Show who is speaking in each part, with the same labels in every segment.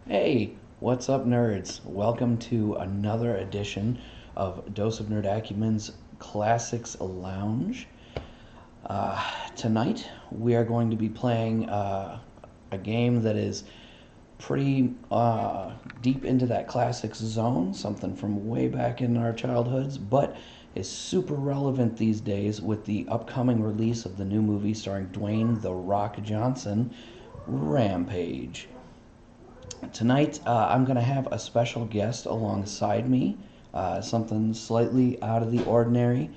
Speaker 1: Hey, what's up, nerds? Welcome to another edition of Dose of Nerd Acumen's Classics Lounge. Tonight, we are going to be playing a game that is pretty deep into that classics zone, something from way back in our childhoods, but is super relevant these days with the upcoming release of the new movie starring Dwayne "The Rock" Johnson, Rampage. Tonight, I'm going to have a special guest alongside me, something slightly out of the ordinary.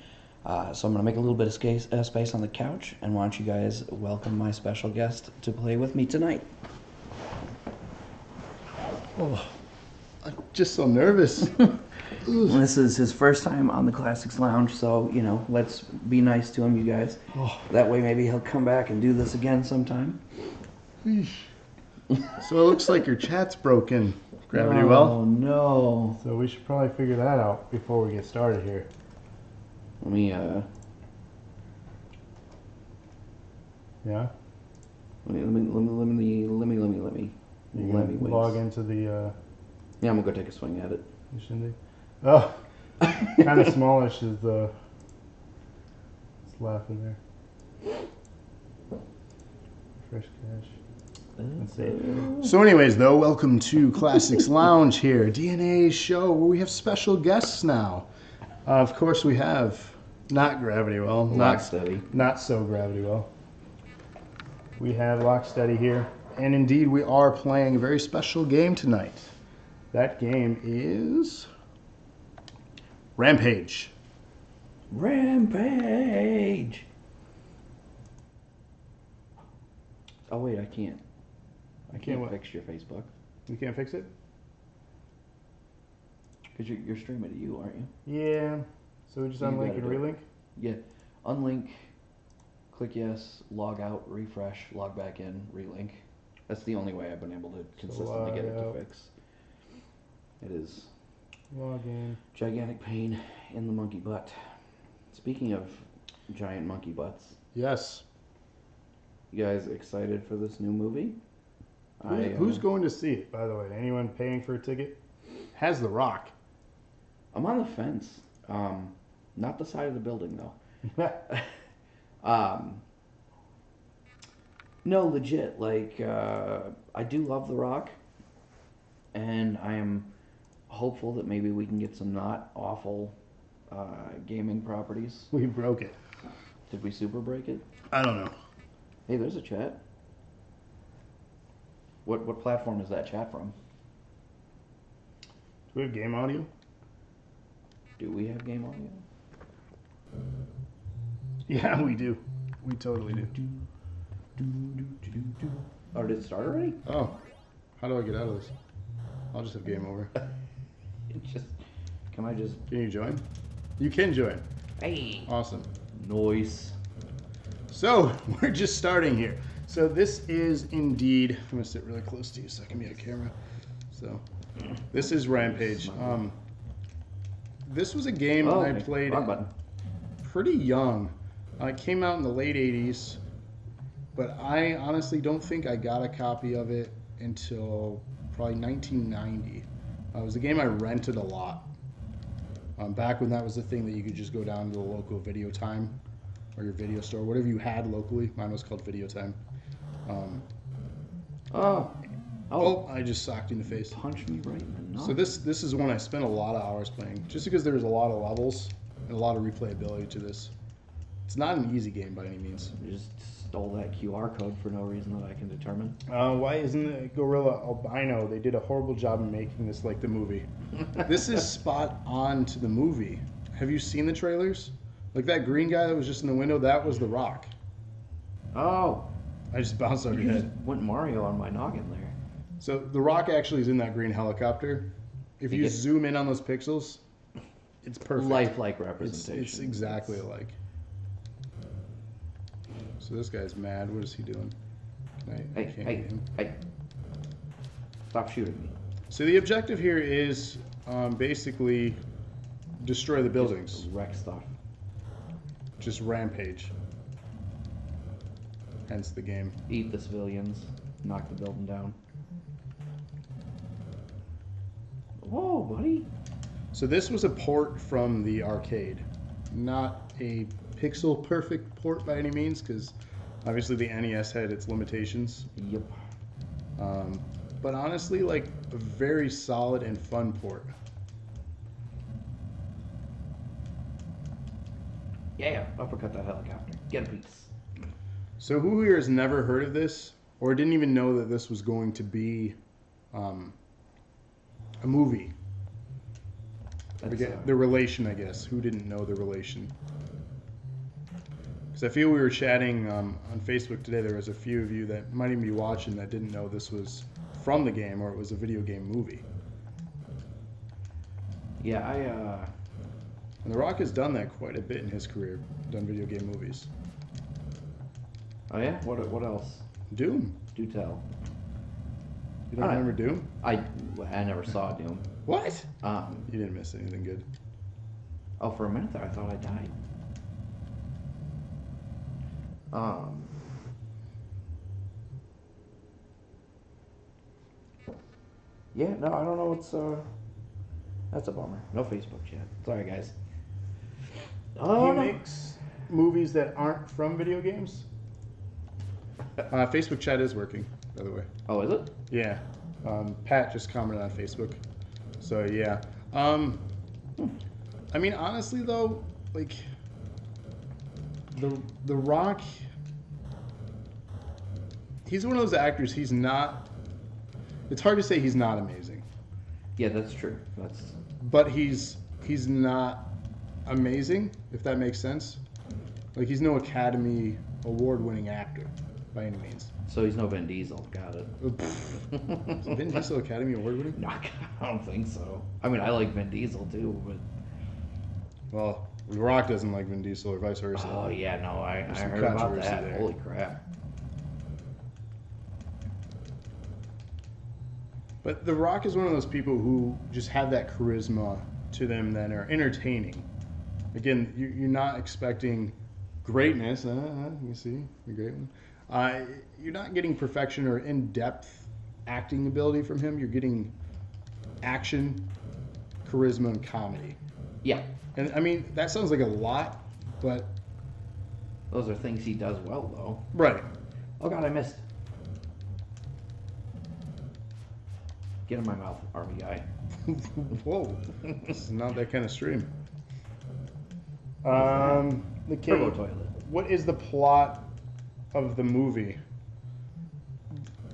Speaker 1: So I'm going to make a little bit of space on the couch, and why don't you guys welcome my special guest to play with me tonight.
Speaker 2: Oh, I'm just so nervous.
Speaker 1: This is his first time on the Classics Lounge, so, let's be nice to him, you guys.
Speaker 2: Oh.
Speaker 1: That way maybe he'll come back and do this again sometime.
Speaker 2: So it looks like your chat's broken, GRAV1TY.
Speaker 1: Oh, no.
Speaker 3: So we should probably figure that out before we get started here.
Speaker 1: Let me,
Speaker 3: Yeah?
Speaker 1: let me
Speaker 3: Log into the,
Speaker 1: Yeah, I'm gonna go take a swing at it.
Speaker 3: Shindig. Oh, kind of smallish is the, it's laughing there. Fresh cash. Let's see.
Speaker 2: So anyways, though, welcome to Classics Lounge here, DNA's show where we have special guests now. Of course, we have not GRAV1TY, not so GRAV1TY.
Speaker 3: We have Locksteady here.
Speaker 2: And indeed, we are playing a very special game tonight. That game is Rampage.
Speaker 1: Rampage! Oh, wait, I can't. I can't
Speaker 3: what?
Speaker 1: fix your Facebook.
Speaker 3: You can't fix it?
Speaker 1: Because you're streaming to you, aren't you?
Speaker 3: Yeah. So we just
Speaker 1: You
Speaker 3: unlink
Speaker 1: gotta
Speaker 3: and
Speaker 1: do it.
Speaker 3: relink?
Speaker 1: Yeah. Unlink, click yes, log out, refresh, log back in, relink. That's the only way I've been able to consistently get it to fix. It is
Speaker 3: Log in.
Speaker 1: gigantic pain in the monkey butt. Speaking of giant monkey butts,
Speaker 2: Yes.
Speaker 1: you guys excited for this new movie?
Speaker 3: Who's going to see it, by the way? Anyone paying for a ticket?
Speaker 2: Has The Rock.
Speaker 1: I'm on the fence. Not the side of the building though. No, legit. Like, I do love The Rock, and I am hopeful that maybe we can get some not awful gaming properties.
Speaker 2: We broke it.
Speaker 1: Did we super break it?
Speaker 2: I don't know.
Speaker 1: Hey, there's a chat. What platform is that chat from?
Speaker 3: Do we have game audio?
Speaker 1: Do we have game audio?
Speaker 2: Yeah, we do. We totally do.
Speaker 1: Oh, did it start already?
Speaker 2: Oh, how do I get out of this? I'll just have game over.
Speaker 1: Can I just...
Speaker 2: Can you join? You can join.
Speaker 1: Hey!
Speaker 2: Awesome.
Speaker 1: Noise.
Speaker 2: So, we're just starting here. So this is indeed, I'm going to sit really close to you so I can be on camera. So, this is Rampage. This was a game I played pretty young. It came out in the late 80s, but I honestly don't think I got a copy of it until probably 1990. It was a game I rented a lot. Back when that was the thing that you could just go down to the local Video Time or your video store, whatever you had locally. Mine was called Video Time. Oh, I just socked you in the face.
Speaker 1: Punch me right in the nose.
Speaker 2: So this is one I spent a lot of hours playing, just because there's a lot of levels and a lot of replayability to this. It's not an easy game by any means.
Speaker 1: You just stole that QR code for no reason that I can determine.
Speaker 3: Why isn't it Gorilla Albino? They did a horrible job in making this like the movie.
Speaker 2: This is spot on to the movie. Have you seen the trailers? Like that green guy that was just in the window, that was The Rock.
Speaker 1: Oh!
Speaker 2: I just bounced over
Speaker 1: You
Speaker 2: your
Speaker 1: just
Speaker 2: head.
Speaker 1: went Mario on my noggin there.
Speaker 2: So The Rock actually is in that green helicopter. If you zoom in on those pixels, it's perfect.
Speaker 1: Lifelike representation.
Speaker 2: It's exactly alike. So this guy's mad. What is he doing? I can't get him.
Speaker 1: Hey. Stop shooting me.
Speaker 2: So the objective here is basically destroy the buildings.
Speaker 1: Just wreck stuff.
Speaker 2: Just rampage. Hence the game.
Speaker 1: Eat the civilians. Knock the building down. Whoa, buddy.
Speaker 2: So this was a port from the arcade, not a pixel perfect port by any means, because obviously the NES had its limitations.
Speaker 1: Yep.
Speaker 2: But honestly, like a very solid and fun port.
Speaker 1: Yeah, uppercut that helicopter. Get a piece.
Speaker 2: So who here has never heard of this, or didn't even know that this was going to be a movie? The relation, I guess. Who didn't know the relation? Because I feel we were chatting on Facebook today. There was a few of you that might even be watching that didn't know this was from the game or it was a video game movie.
Speaker 1: Yeah,
Speaker 2: And The Rock has done that quite a bit in his career. Done video game movies.
Speaker 1: Oh yeah? What else?
Speaker 2: Doom.
Speaker 1: Do tell.
Speaker 2: You don't remember Doom?
Speaker 1: I never saw Doom.
Speaker 2: What? You didn't miss anything good.
Speaker 1: Oh, for a minute there, I thought I died. Yeah, no, I don't know what's, that's a bummer. No Facebook chat. Sorry, guys.
Speaker 3: Oh, he makes movies that aren't from video games?
Speaker 2: Facebook chat is working, by the way.
Speaker 1: Oh, is it?
Speaker 2: Yeah. Pat just commented on Facebook. So, yeah. I mean, honestly, though, like, The Rock, he's one of those actors, he's not, it's hard to say he's not amazing.
Speaker 1: Yeah, that's true.
Speaker 2: But he's not amazing, if that makes sense. Like, he's no Academy Award-winning actor, by any means.
Speaker 1: So he's no Vin Diesel. Got it.
Speaker 2: Is Vin Diesel Academy Award-winning?
Speaker 1: No, I don't think so. I mean, I like Vin Diesel, too, but...
Speaker 2: Well, The Rock doesn't like Vin Diesel, or vice versa.
Speaker 1: Oh, yeah, no, I
Speaker 2: some
Speaker 1: heard about
Speaker 2: controversy
Speaker 1: that.
Speaker 2: there.
Speaker 1: Holy crap.
Speaker 2: But The Rock is one of those people who just have that charisma to them that are entertaining. Again, you're not expecting greatness. You see, the great one. You're not getting perfection or in-depth acting ability from him. You're getting action, charisma, and comedy.
Speaker 1: Yeah.
Speaker 2: And I mean, that sounds like a lot, but...
Speaker 1: Those are things he does well, though.
Speaker 2: Right.
Speaker 1: Oh, God, I missed. Get in my mouth, army guy.
Speaker 2: Whoa. This is not that kind of stream.
Speaker 3: The
Speaker 1: Turbo toilet.
Speaker 3: What is the plot of the movie?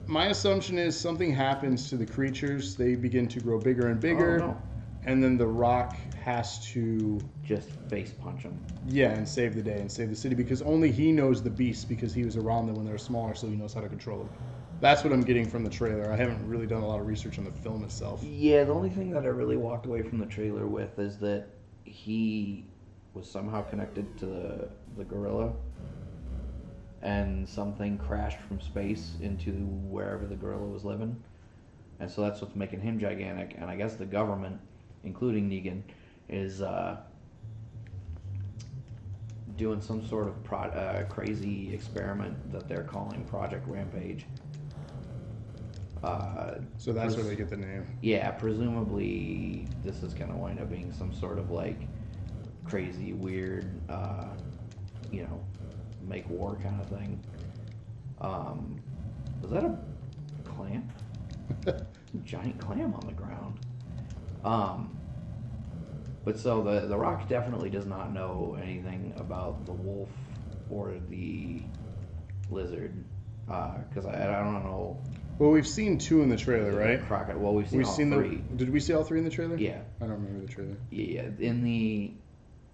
Speaker 2: My assumption is something happens to the creatures. They begin to grow bigger and bigger.
Speaker 1: Oh, no.
Speaker 2: And then The Rock has to...
Speaker 1: Just face punch him.
Speaker 2: Yeah, and save the day and save the city. Because only he knows the beasts because he was around them when they were smaller, so he knows how to control them. That's what I'm getting from the trailer. I haven't really done a lot of research on the film itself.
Speaker 1: Yeah, the only thing that I really walked away from the trailer with is that he was somehow connected to the gorilla, and something crashed from space into wherever the gorilla was living, and so that's what's making him gigantic. And I guess the government, including Negan, is doing some sort of crazy experiment that they're calling Project Rampage.
Speaker 2: So that's where they get the name.
Speaker 1: Yeah, presumably this is going to wind up being some sort of like crazy, weird, make war kind of thing. Was that a clam? Giant clam on the ground. But so the Rock definitely does not know anything about the wolf or the lizard, because I don't know.
Speaker 2: Well, we've seen two in the trailer, right?
Speaker 1: Crocodile. Well, we've seen all three.
Speaker 2: Did we see all three in the trailer?
Speaker 1: Yeah.
Speaker 2: I don't remember the trailer.
Speaker 1: Yeah, in the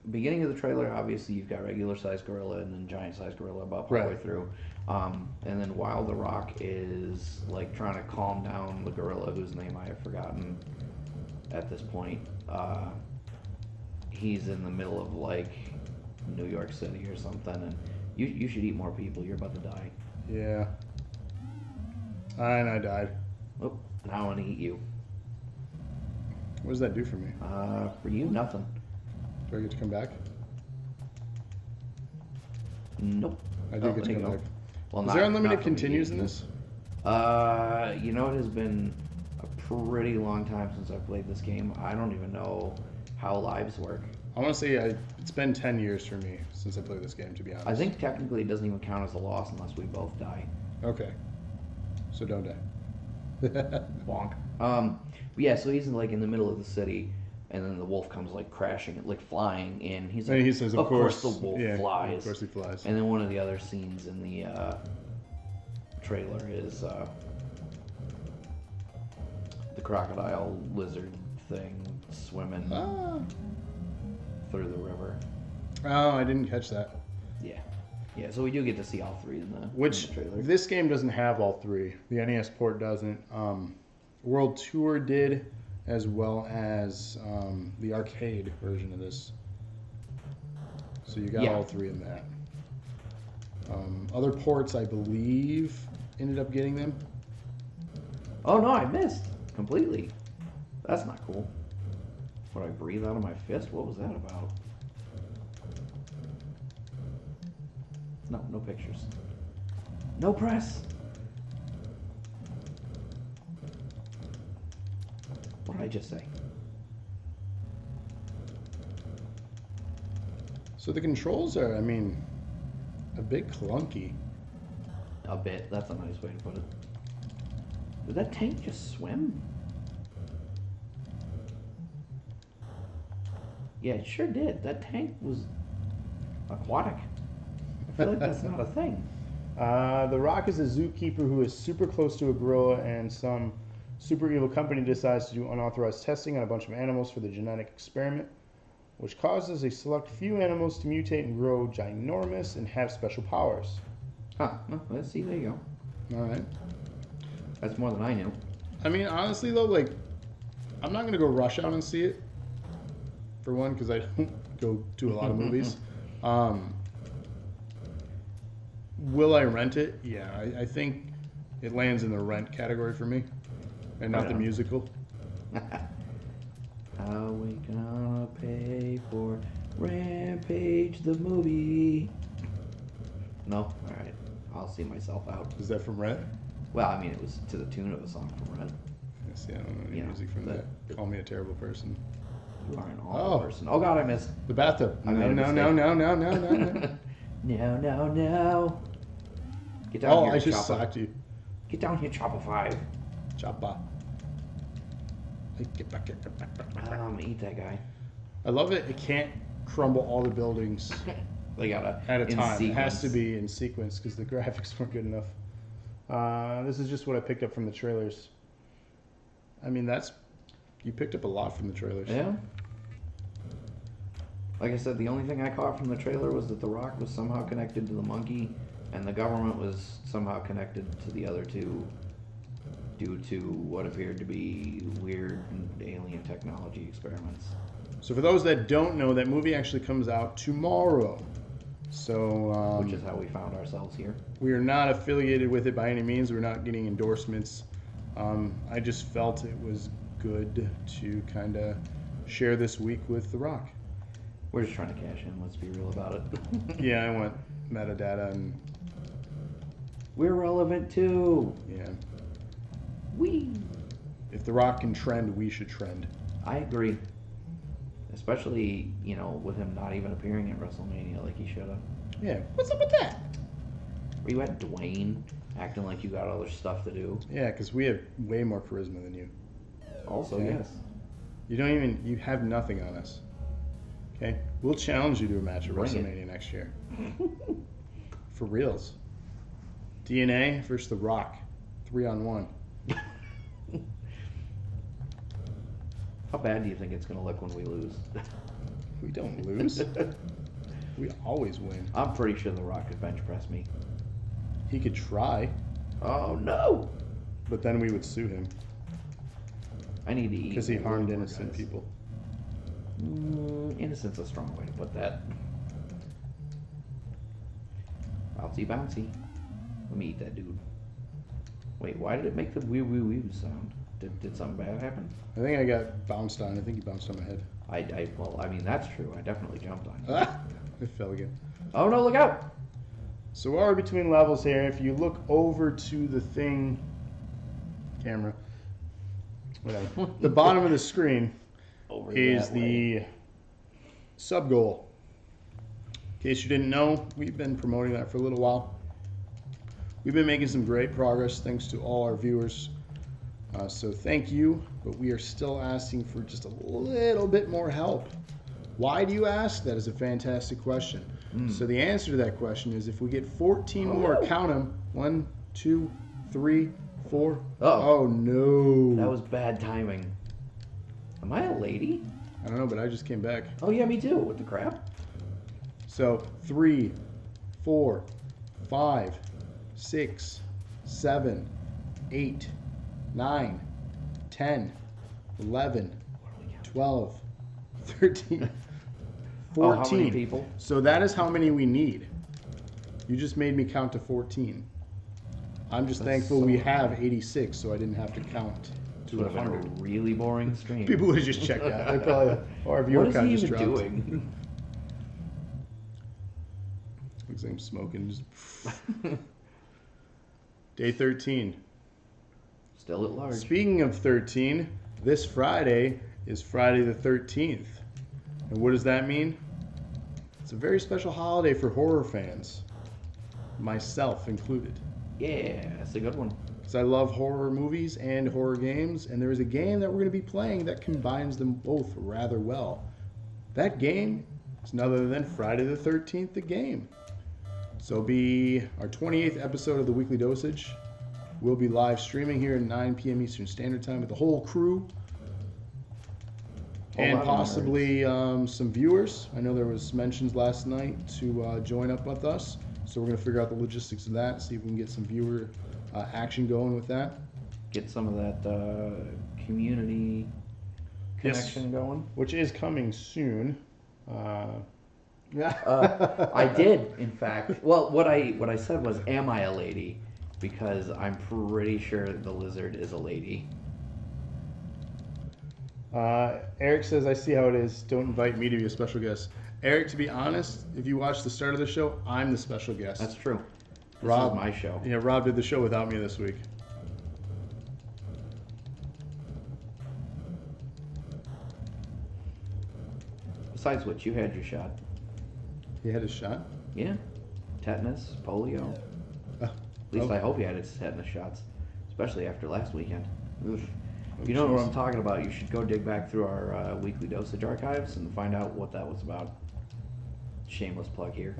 Speaker 1: beginning of the trailer, obviously you've got regular-sized gorilla and then giant-sized gorilla about halfway through. And then while The Rock is like trying to calm down the gorilla, whose name I have forgotten at this point, he's in the middle of like New York City or something, and you should eat more people. You're about to die.
Speaker 2: Yeah. And I died.
Speaker 1: Oh, now I want to eat you.
Speaker 2: What does that do for me?
Speaker 1: For you, nothing.
Speaker 2: Do I get to come back?
Speaker 1: Nope.
Speaker 2: I do get to come back.
Speaker 1: Well,
Speaker 2: is there unlimited continues in this?
Speaker 1: It has been a pretty long time since I played this game. I don't even know how lives work.
Speaker 2: I want to say it's been 10 years for me since I played this game, to be honest.
Speaker 1: I think technically it doesn't even count as a loss unless we both die.
Speaker 2: Okay. So don't die.
Speaker 1: Bonk. Yeah, so he's like in the middle of the city, and then the wolf comes like crashing, like flying in. He's like,
Speaker 2: and he says, of course
Speaker 1: the wolf flies.
Speaker 2: Of course he flies.
Speaker 1: And then one of the other scenes in the trailer is the crocodile lizard thing swimming through the river.
Speaker 2: Oh, I didn't catch that.
Speaker 1: Yeah. Yeah, so we do get to see all three in the trailer.
Speaker 2: This game doesn't have all three. The NES port doesn't. World Tour did, as well as the arcade version of this. So you got all three in that. Other ports, I believe, ended up getting them.
Speaker 1: Oh no, I missed completely. That's not cool. Would I breathe out of my fist? What was that about? No, no pictures. No press. What did I just say?
Speaker 2: So the controls are, I mean, a bit clunky.
Speaker 1: A bit. That's a nice way to put it. Did that tank just swim? Yeah, it sure did. That tank was aquatic. I feel like that's not a thing.
Speaker 3: The Rock is a zookeeper who is super close to a gorilla, and some super evil company decides to do unauthorized testing on a bunch of animals for the genetic experiment, which causes a select few animals to mutate and grow ginormous and have special powers.
Speaker 1: Huh. Well, let's see. There you
Speaker 2: All right.
Speaker 1: go. That's more than I knew.
Speaker 2: I mean, honestly, though, like, I'm not going to go rush out and see it, for one, because I don't go to a lot of movies. Will I rent it? Yeah, I think it lands in the rent category for me, and not the musical.
Speaker 1: How we gonna pay for Rampage the movie? No? Alright. I'll see myself out.
Speaker 2: Is that from Rent?
Speaker 1: Well, I mean, it was to the tune of a song from Red.
Speaker 2: Yes, yeah, I don't know any music from that. Call me a terrible person.
Speaker 1: You are an awful person. Oh god, I missed.
Speaker 2: The bathtub.
Speaker 1: I made a mistake.
Speaker 2: No.
Speaker 1: No. Get down here,
Speaker 2: I just
Speaker 1: Choppa.
Speaker 2: socked you.
Speaker 1: Get down here, Choppa 5.
Speaker 2: Choppa. Get back.
Speaker 1: Eat that guy.
Speaker 2: I love it. It can't crumble all the buildings
Speaker 1: They gotta
Speaker 2: at a
Speaker 1: in
Speaker 2: time. It has
Speaker 1: sequence.
Speaker 2: to be in sequence because the graphics weren't good enough. This is just what I picked up from the trailers. I mean, you picked up a lot from the trailers.
Speaker 1: Yeah. Like I said, the only thing I caught from the trailer was that The Rock was somehow connected to the monkey, and the government was somehow connected to the other two due to what appeared to be weird alien technology experiments.
Speaker 2: So for those that don't know, that movie actually comes out tomorrow. So
Speaker 1: Which is how we found ourselves here.
Speaker 2: we are not affiliated with it by any means. We're not getting endorsements. I just felt it was good to kind of share this week with The Rock.
Speaker 1: We're just trying to cash in, let's be real about it.
Speaker 2: Yeah, I want metadata and
Speaker 1: We're relevant too.
Speaker 2: yeah. If The Rock can trend, we should trend.
Speaker 1: I agree. Especially, with him not even appearing at WrestleMania like he should have.
Speaker 2: Yeah. What's up with that?
Speaker 1: Were you at Dwayne acting like you got other stuff to do?
Speaker 2: Yeah, because we have way more charisma than you.
Speaker 1: Also,
Speaker 2: Okay.
Speaker 1: yes.
Speaker 2: You have nothing on us. Okay? We'll challenge you to a match at
Speaker 1: Bring it.
Speaker 2: WrestleMania next year. For reals. DNA versus The Rock. 3-on-1.
Speaker 1: How bad do you think it's going to look when we lose?
Speaker 2: We don't lose. We always win.
Speaker 1: I'm pretty sure The Rock could bench press me.
Speaker 2: He could try,
Speaker 1: Oh, no!
Speaker 2: but then we would sue him
Speaker 1: I need to eat.
Speaker 2: because he harmed
Speaker 1: more,
Speaker 2: innocent
Speaker 1: guys.
Speaker 2: people.
Speaker 1: Innocent's a strong way to put that. Bouncy, bouncy. Let me eat that dude. Wait, why did it make the wee wee wee sound? Did something bad happen?
Speaker 2: I think I got bounced on. I think he bounced on my head.
Speaker 1: Well, I mean, that's true. I definitely jumped on you.
Speaker 2: Ah! It fell again.
Speaker 1: Oh, no, look out!
Speaker 3: So while we're between levels here, if you look over to the thing camera, Whatever. The bottom of the screen
Speaker 1: Over
Speaker 3: is
Speaker 1: that way.
Speaker 3: the sub goal. In case you didn't know, we've been promoting that for a little while. We've been making some great progress thanks to all our viewers. So thank you, but we are still asking for just a little bit more help. Why do you ask? That is a fantastic question. So the answer to that question is if we get 14 more, count them, 1, 2, 3, 4. Oh no.
Speaker 1: That was bad timing. Am I a lady?
Speaker 3: I don't know, but I just came back.
Speaker 1: Oh yeah, me too. What the crap?
Speaker 3: So 3, 4, 5, 6, 7, 8, 9, 10, 11, 12, 13, 14.
Speaker 1: How many people?
Speaker 3: So that is how many we need. You just made me count to 14. I'm just thankful we have 86, so I didn't have to count to
Speaker 1: Would have been a
Speaker 3: 100.
Speaker 1: really boring stream.
Speaker 3: People would have just checked out. They probably, or our viewer
Speaker 1: What is
Speaker 3: count
Speaker 1: he
Speaker 3: just
Speaker 1: even
Speaker 3: dropped.
Speaker 1: doing?
Speaker 3: Looks like I'm smoking. Just Day 13.
Speaker 1: Still at large.
Speaker 3: Speaking of 13, this Friday is Friday the 13th. And what does that mean? It's a very special holiday for horror fans, myself included.
Speaker 1: Yeah, that's a good one.
Speaker 3: Because I love horror movies and horror games, and there is a game that we're going to be playing that combines them both rather well. That game is none other than Friday the 13th, the game. So it'll be our 28th episode of the Weekly Dosage. We'll be live streaming here at 9 p.m. Eastern Standard Time with the whole crew. And possibly some viewers. I know there was mentions last night to join up with us. So we're going to figure out the logistics of that, see if we can get some viewer action going with that.
Speaker 1: Get some of that community connection going.
Speaker 3: Which is coming soon.
Speaker 1: I did, in fact. Well, what I said was, am I a lady? Because I'm pretty sure the lizard is a lady.
Speaker 3: Eric says, I see how it is. Don't invite me to be a special guest. Eric, to be honest, if you watch the start of the show, I'm the special guest.
Speaker 1: That's true. This
Speaker 3: Rob,
Speaker 1: is my show.
Speaker 3: Yeah, Rob did the show without me this week.
Speaker 1: Besides which, you had your shot.
Speaker 3: He had his shot?
Speaker 1: Yeah. Tetanus, polio. At least I hope you had his tetanus shots, especially after last weekend. Ugh. If you don't know what I'm talking about, you should go dig back through our weekly dosage archives and find out what that was about. Shameless plug here.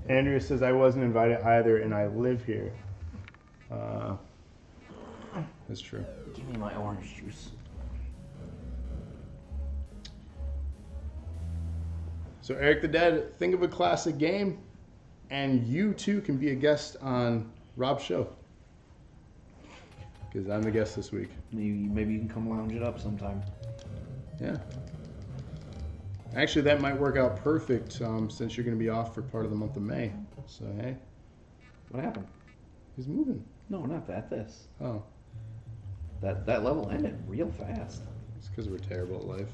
Speaker 3: Andrea says, I wasn't invited either, and I live here. That's true.
Speaker 1: Give me my orange juice.
Speaker 3: So, Eric the Dead, think of a classic game, and you too can be a guest on Rob's show. Because I'm the guest this week.
Speaker 1: Maybe you can come lounge it up sometime.
Speaker 3: Yeah. Actually, that might work out perfect since you're going to be off for part of the month of May. So, hey.
Speaker 1: What happened?
Speaker 3: He's moving.
Speaker 1: No, not that. This.
Speaker 3: Oh.
Speaker 1: That level ended real fast.
Speaker 3: It's because we're terrible at life.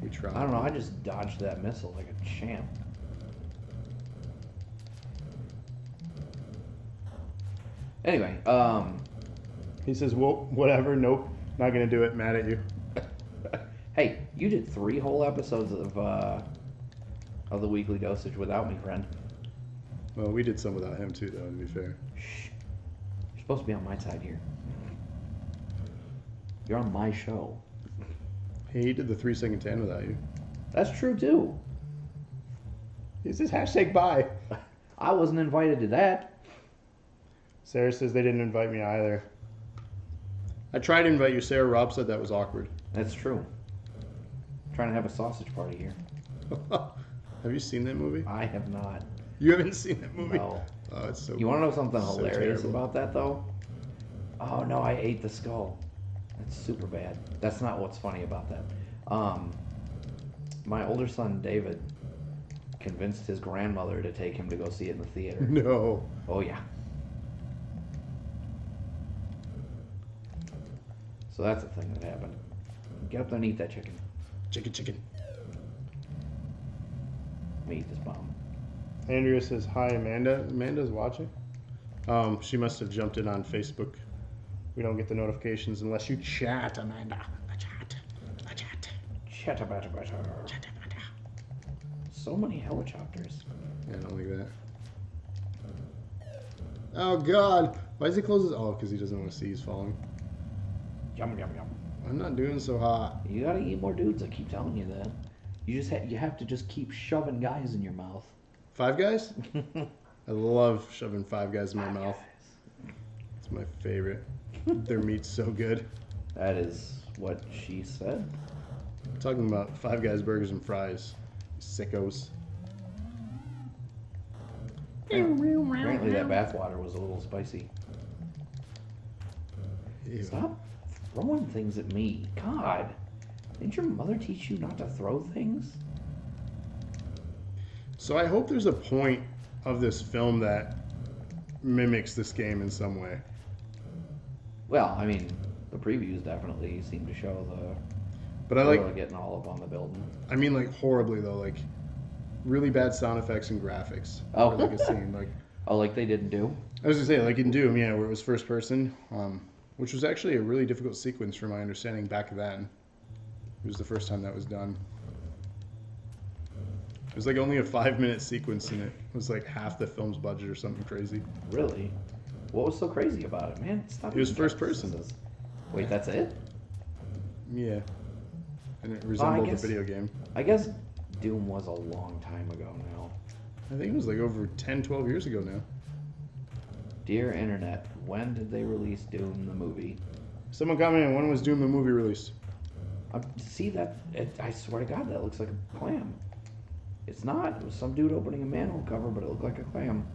Speaker 3: We try.
Speaker 1: I don't know. I just dodged that missile like a champ. Anyway,
Speaker 3: He says, well, whatever, nope, not going to do it, mad at you.
Speaker 1: hey, you did 3 whole episodes of the weekly dosage without me, friend.
Speaker 3: Well, we did some without him too, though, to be fair.
Speaker 1: Shh. You're supposed to be on my side here. You're on my show.
Speaker 3: Hey, he did the 3-second 10 without you.
Speaker 1: That's true, too.
Speaker 3: He says, hashtag bye.
Speaker 1: I wasn't invited to that.
Speaker 3: Sarah says they didn't invite me either. I tried to invite you, Sarah. Rob said that was awkward.
Speaker 1: That's true. I'm trying to have a sausage party here.
Speaker 3: Have you seen that movie?
Speaker 1: I have not.
Speaker 3: You haven't seen that movie?
Speaker 1: No.
Speaker 3: Oh, it's so
Speaker 1: You want to know something
Speaker 3: so
Speaker 1: hilarious
Speaker 3: terrible.
Speaker 1: about that, though? Oh, no, I ate the skull. That's super bad. That's not what's funny about that. My older son, David, convinced his grandmother to take him to go see it in the theater.
Speaker 3: No.
Speaker 1: Oh, yeah. So that's the thing that happened. Get up there and eat that chicken.
Speaker 3: Chicken.
Speaker 1: Let me eat this bomb.
Speaker 3: Andrea says, hi, Amanda. Amanda's watching. She must have jumped in on Facebook We don't get the notifications unless you chat, Amanda. Chat.
Speaker 1: Chatter. So many helicopters.
Speaker 2: Yeah, I don't like that. Oh God! Why does he close his? Oh, because he doesn't want to see he's falling.
Speaker 1: Yum.
Speaker 2: I'm not doing so hot.
Speaker 1: You gotta eat more dudes. I keep telling you that. You have to just keep shoving guys in your mouth.
Speaker 2: Five Guys? I love shoving Five Guys in my mouth. It's my favorite. Their meat's so good.
Speaker 1: That is what she said.
Speaker 2: I'm talking about Five Guys burgers and fries. Sickos.
Speaker 1: Apparently that bathwater was a little spicy.
Speaker 2: Ew.
Speaker 1: Stop throwing things at me. God. Didn't your mother teach you not to throw things?
Speaker 2: So I hope there's a point of this film that mimics this game in some way.
Speaker 1: Well, I mean, the previews definitely seem to show the
Speaker 2: But I
Speaker 1: gorilla
Speaker 2: like,
Speaker 1: getting all up on the building.
Speaker 2: I mean like horribly though, like really bad sound effects and graphics.
Speaker 1: Oh.
Speaker 2: For, like a scene. Like
Speaker 1: Oh, like they didn't do?
Speaker 2: I was gonna say, like in Doom, yeah, where it was first person, which was actually a really difficult sequence from my understanding back then. It was the first time that was done. It was like only a 5-minute sequence and it was like half the film's budget or something crazy.
Speaker 1: Really? What was so crazy about it, man? Stop.
Speaker 2: It was
Speaker 1: eating
Speaker 2: first
Speaker 1: cactuses.
Speaker 2: person.
Speaker 1: Wait, that's it?
Speaker 2: Yeah. And it resembled
Speaker 1: guess-
Speaker 2: the video game.
Speaker 1: I guess Doom was a long time ago now.
Speaker 2: I think it was like over 10, 12 years ago now.
Speaker 1: Dear Internet, when did they release Doom the movie?
Speaker 2: Someone commented, when was Doom the movie released?
Speaker 1: See that? I swear to God, that looks like a clam. It's not. It was some dude opening a manhole cover, but it looked like a clam.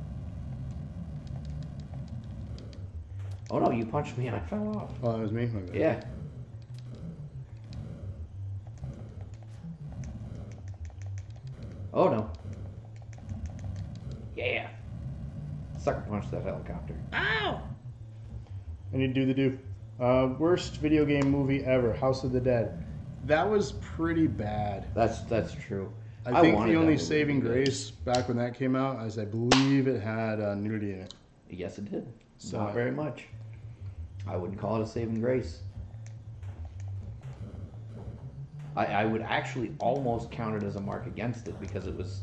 Speaker 1: Oh no, you punched me and I fell off.
Speaker 2: Oh, that was me? My bad.
Speaker 1: Yeah. Oh no. Yeah. Sucker punch that helicopter. Ow!
Speaker 3: I need to do the worst video game movie ever, House of the Dead.
Speaker 2: That was pretty bad.
Speaker 1: That's true.
Speaker 2: I think
Speaker 1: wanted
Speaker 2: the
Speaker 1: that
Speaker 2: only
Speaker 1: movie to
Speaker 2: saving
Speaker 1: be good.
Speaker 2: grace back when that came out is I believe it had nudity in it.
Speaker 1: Yes, it did.
Speaker 2: So-
Speaker 1: Not very much. I wouldn't call it a saving grace. I would actually almost count it as a mark against it because it was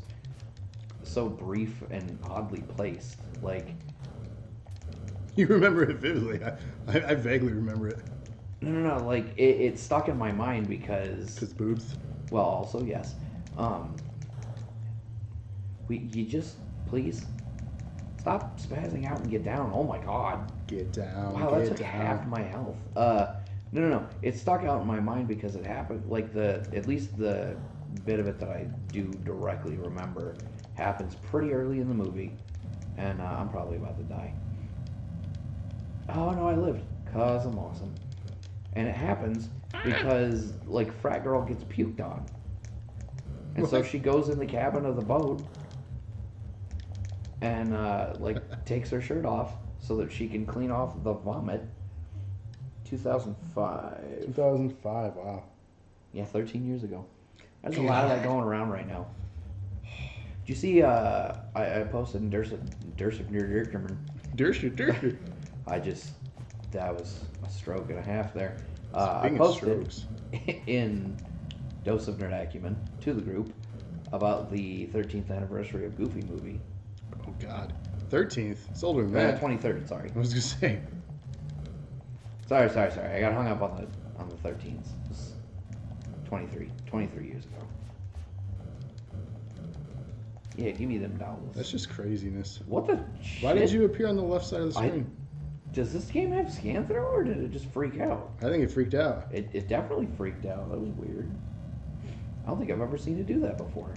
Speaker 1: so brief and oddly placed. Like,
Speaker 2: You remember it vividly. I vaguely remember it.
Speaker 1: no. Like, it stuck in my mind because,
Speaker 2: Because boobs.
Speaker 1: well, also, yes. You just, please, stop spazzing out and get down. Oh my God.
Speaker 2: Get down.
Speaker 1: Wow, that
Speaker 2: get
Speaker 1: took
Speaker 2: down.
Speaker 1: half my health. No. It stuck out in my mind because it happened. Like at least the bit of it that I do directly remember happens pretty early in the movie, and I'm probably about to die. Oh no, I lived, cause I'm awesome. And it happens because like frat girl gets puked on, and so
Speaker 2: What?
Speaker 1: she goes in the cabin of the boat and takes her shirt off so that she can clean off the vomit. 2005.
Speaker 3: 2005, wow.
Speaker 1: Yeah, 13 years ago. There's a lot of that going around right now. Did you see? I posted in Nerd Acumen.
Speaker 2: Dersher.
Speaker 1: That was a stroke and a half there. I
Speaker 2: Speaking of
Speaker 1: posted
Speaker 2: strokes.
Speaker 1: in Dose of Nerd Acumen to the group about the 13th anniversary of Goofy movie.
Speaker 2: Oh, God. 13th? It's older than that.
Speaker 1: 23rd, sorry.
Speaker 2: I was going to say.
Speaker 1: Sorry. I got hung up on the 13th. It was 23 years ago. Yeah, give me them dollars.
Speaker 2: That's just craziness.
Speaker 1: What the shit?
Speaker 2: Why did you appear on the left side of the screen?
Speaker 1: Does this game have scan throw or did it just freak out?
Speaker 2: I think it freaked out.
Speaker 1: It definitely freaked out. That was weird. I don't think I've ever seen it do that before.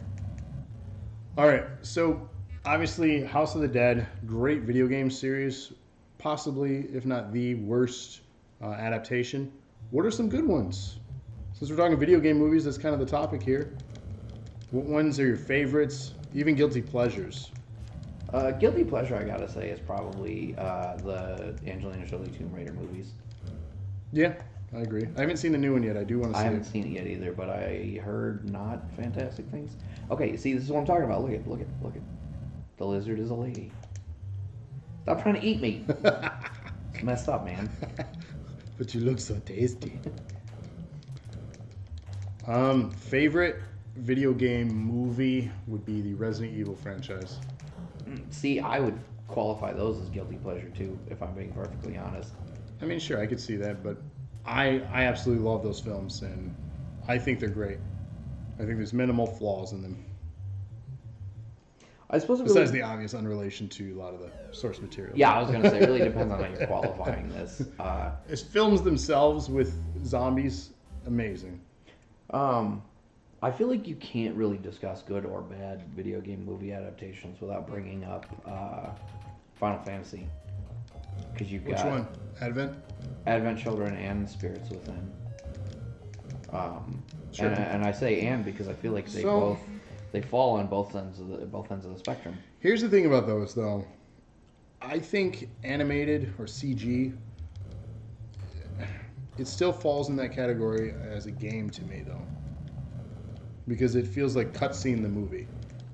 Speaker 2: All right, so obviously House of the Dead, great video game series, possibly, if not the worst adaptation. What are some good ones? Since we're talking video game movies, that's kind of the topic here. What ones are your favorites? Even guilty pleasures?
Speaker 1: Guilty pleasure, I gotta say, is probably the Angelina Jolie Tomb Raider movies.
Speaker 2: Yeah, I agree. I haven't seen the new one yet. I do want to
Speaker 1: I
Speaker 2: see
Speaker 1: haven't
Speaker 2: it.
Speaker 1: seen it yet either, but I heard not fantastic things. Okay, see, this is what I'm talking about. Look at. The lizard is a lady. Stop trying to eat me. messed up, man.
Speaker 2: But you look so tasty. Favorite video game movie would be the Resident Evil franchise.
Speaker 1: See, I would qualify those as guilty pleasure too, if I'm being perfectly honest.
Speaker 2: I mean, sure, I could see that, but I absolutely love those films, and I think they're great. I think there's minimal flaws in them.
Speaker 1: I suppose
Speaker 2: Besides the obvious unrelation to a lot of the source material.
Speaker 1: Yeah, I was going to say, it really depends on how you're qualifying this.
Speaker 2: As films themselves with zombies, amazing.
Speaker 1: I feel like you can't really discuss good or bad video game movie adaptations without bringing up Final Fantasy. Because you've got...
Speaker 2: Which one? Advent?
Speaker 1: Advent Children and Spirits Within.
Speaker 2: Sure.
Speaker 1: And I say "and" because I feel like they fall on both ends of the spectrum.
Speaker 2: Here's the thing about those, though. I think animated or CG, it still falls in that category as a game to me, though, because it feels like cutscene the movie.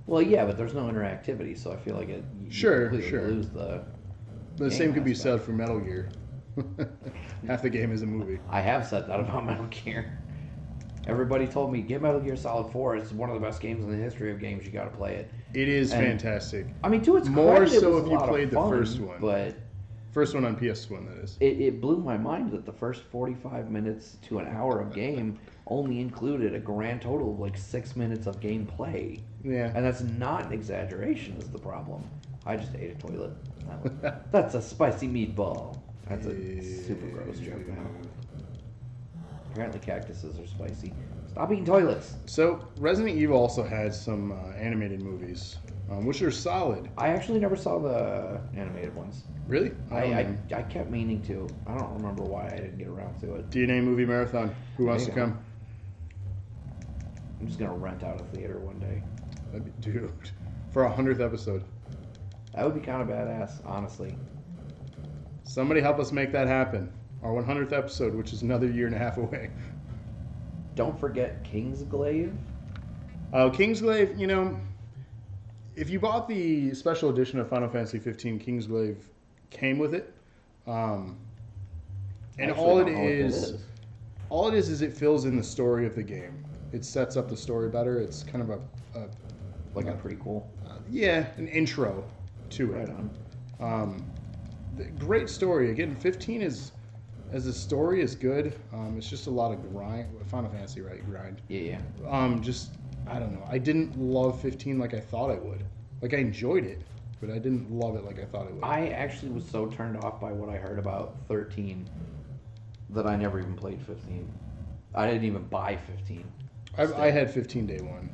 Speaker 1: Well, yeah, but there's no interactivity, so I feel like you completely lose the.
Speaker 2: The same could be said for Metal Gear. Half the game is a movie.
Speaker 1: I have said that about Metal Gear. Everybody told me, get Metal Gear Solid 4. It's one of the best games in the history of games. You got to play it.
Speaker 2: It is fantastic.
Speaker 1: I mean, to its
Speaker 2: more
Speaker 1: credit,
Speaker 2: so
Speaker 1: it was
Speaker 2: if you
Speaker 1: a lot
Speaker 2: played
Speaker 1: of fun,
Speaker 2: the first one.
Speaker 1: But
Speaker 2: first one on PS1, that is.
Speaker 1: It blew my mind that the first 45 minutes to an hour of game only included a grand total of like 6 minutes of gameplay.
Speaker 2: Yeah.
Speaker 1: And that's not an exaggeration, is the problem. I just ate a toilet. That's a spicy meatball. That's a super gross joke now. Apparently cactuses are spicy. Stop eating toilets.
Speaker 2: So, Resident Evil also had some animated movies, which are solid.
Speaker 1: I actually never saw the animated ones.
Speaker 2: Really?
Speaker 1: I kept meaning to. I don't remember why I didn't get around to it.
Speaker 2: DNA Movie Marathon. Who wants to come?
Speaker 1: I'm just going to rent out a theater one day.
Speaker 2: Dude, for 100th episode.
Speaker 1: That would be kind of badass, honestly.
Speaker 2: Somebody help us make that happen. Our 100th episode, which is another year and a half away.
Speaker 1: Don't forget Kingsglaive.
Speaker 2: Kingsglaive, you know, if you bought the special edition of Final Fantasy 15, Kingsglaive came with it. And all it is it fills in the story of the game. It sets up the story better. It's kind of a
Speaker 1: prequel.
Speaker 2: An intro to it.
Speaker 1: Right on.
Speaker 2: Great story. Again, 15 is, as a story, is good. It's just a lot of grind. Final Fantasy, right? Grind.
Speaker 1: Yeah.
Speaker 2: I don't know. I didn't love 15 like I thought I would. Like, I enjoyed it, but I didn't love it like I thought I would.
Speaker 1: I actually was so turned off by what I heard about 13 that I never even played 15. I didn't even buy 15.
Speaker 2: I had 15 day one.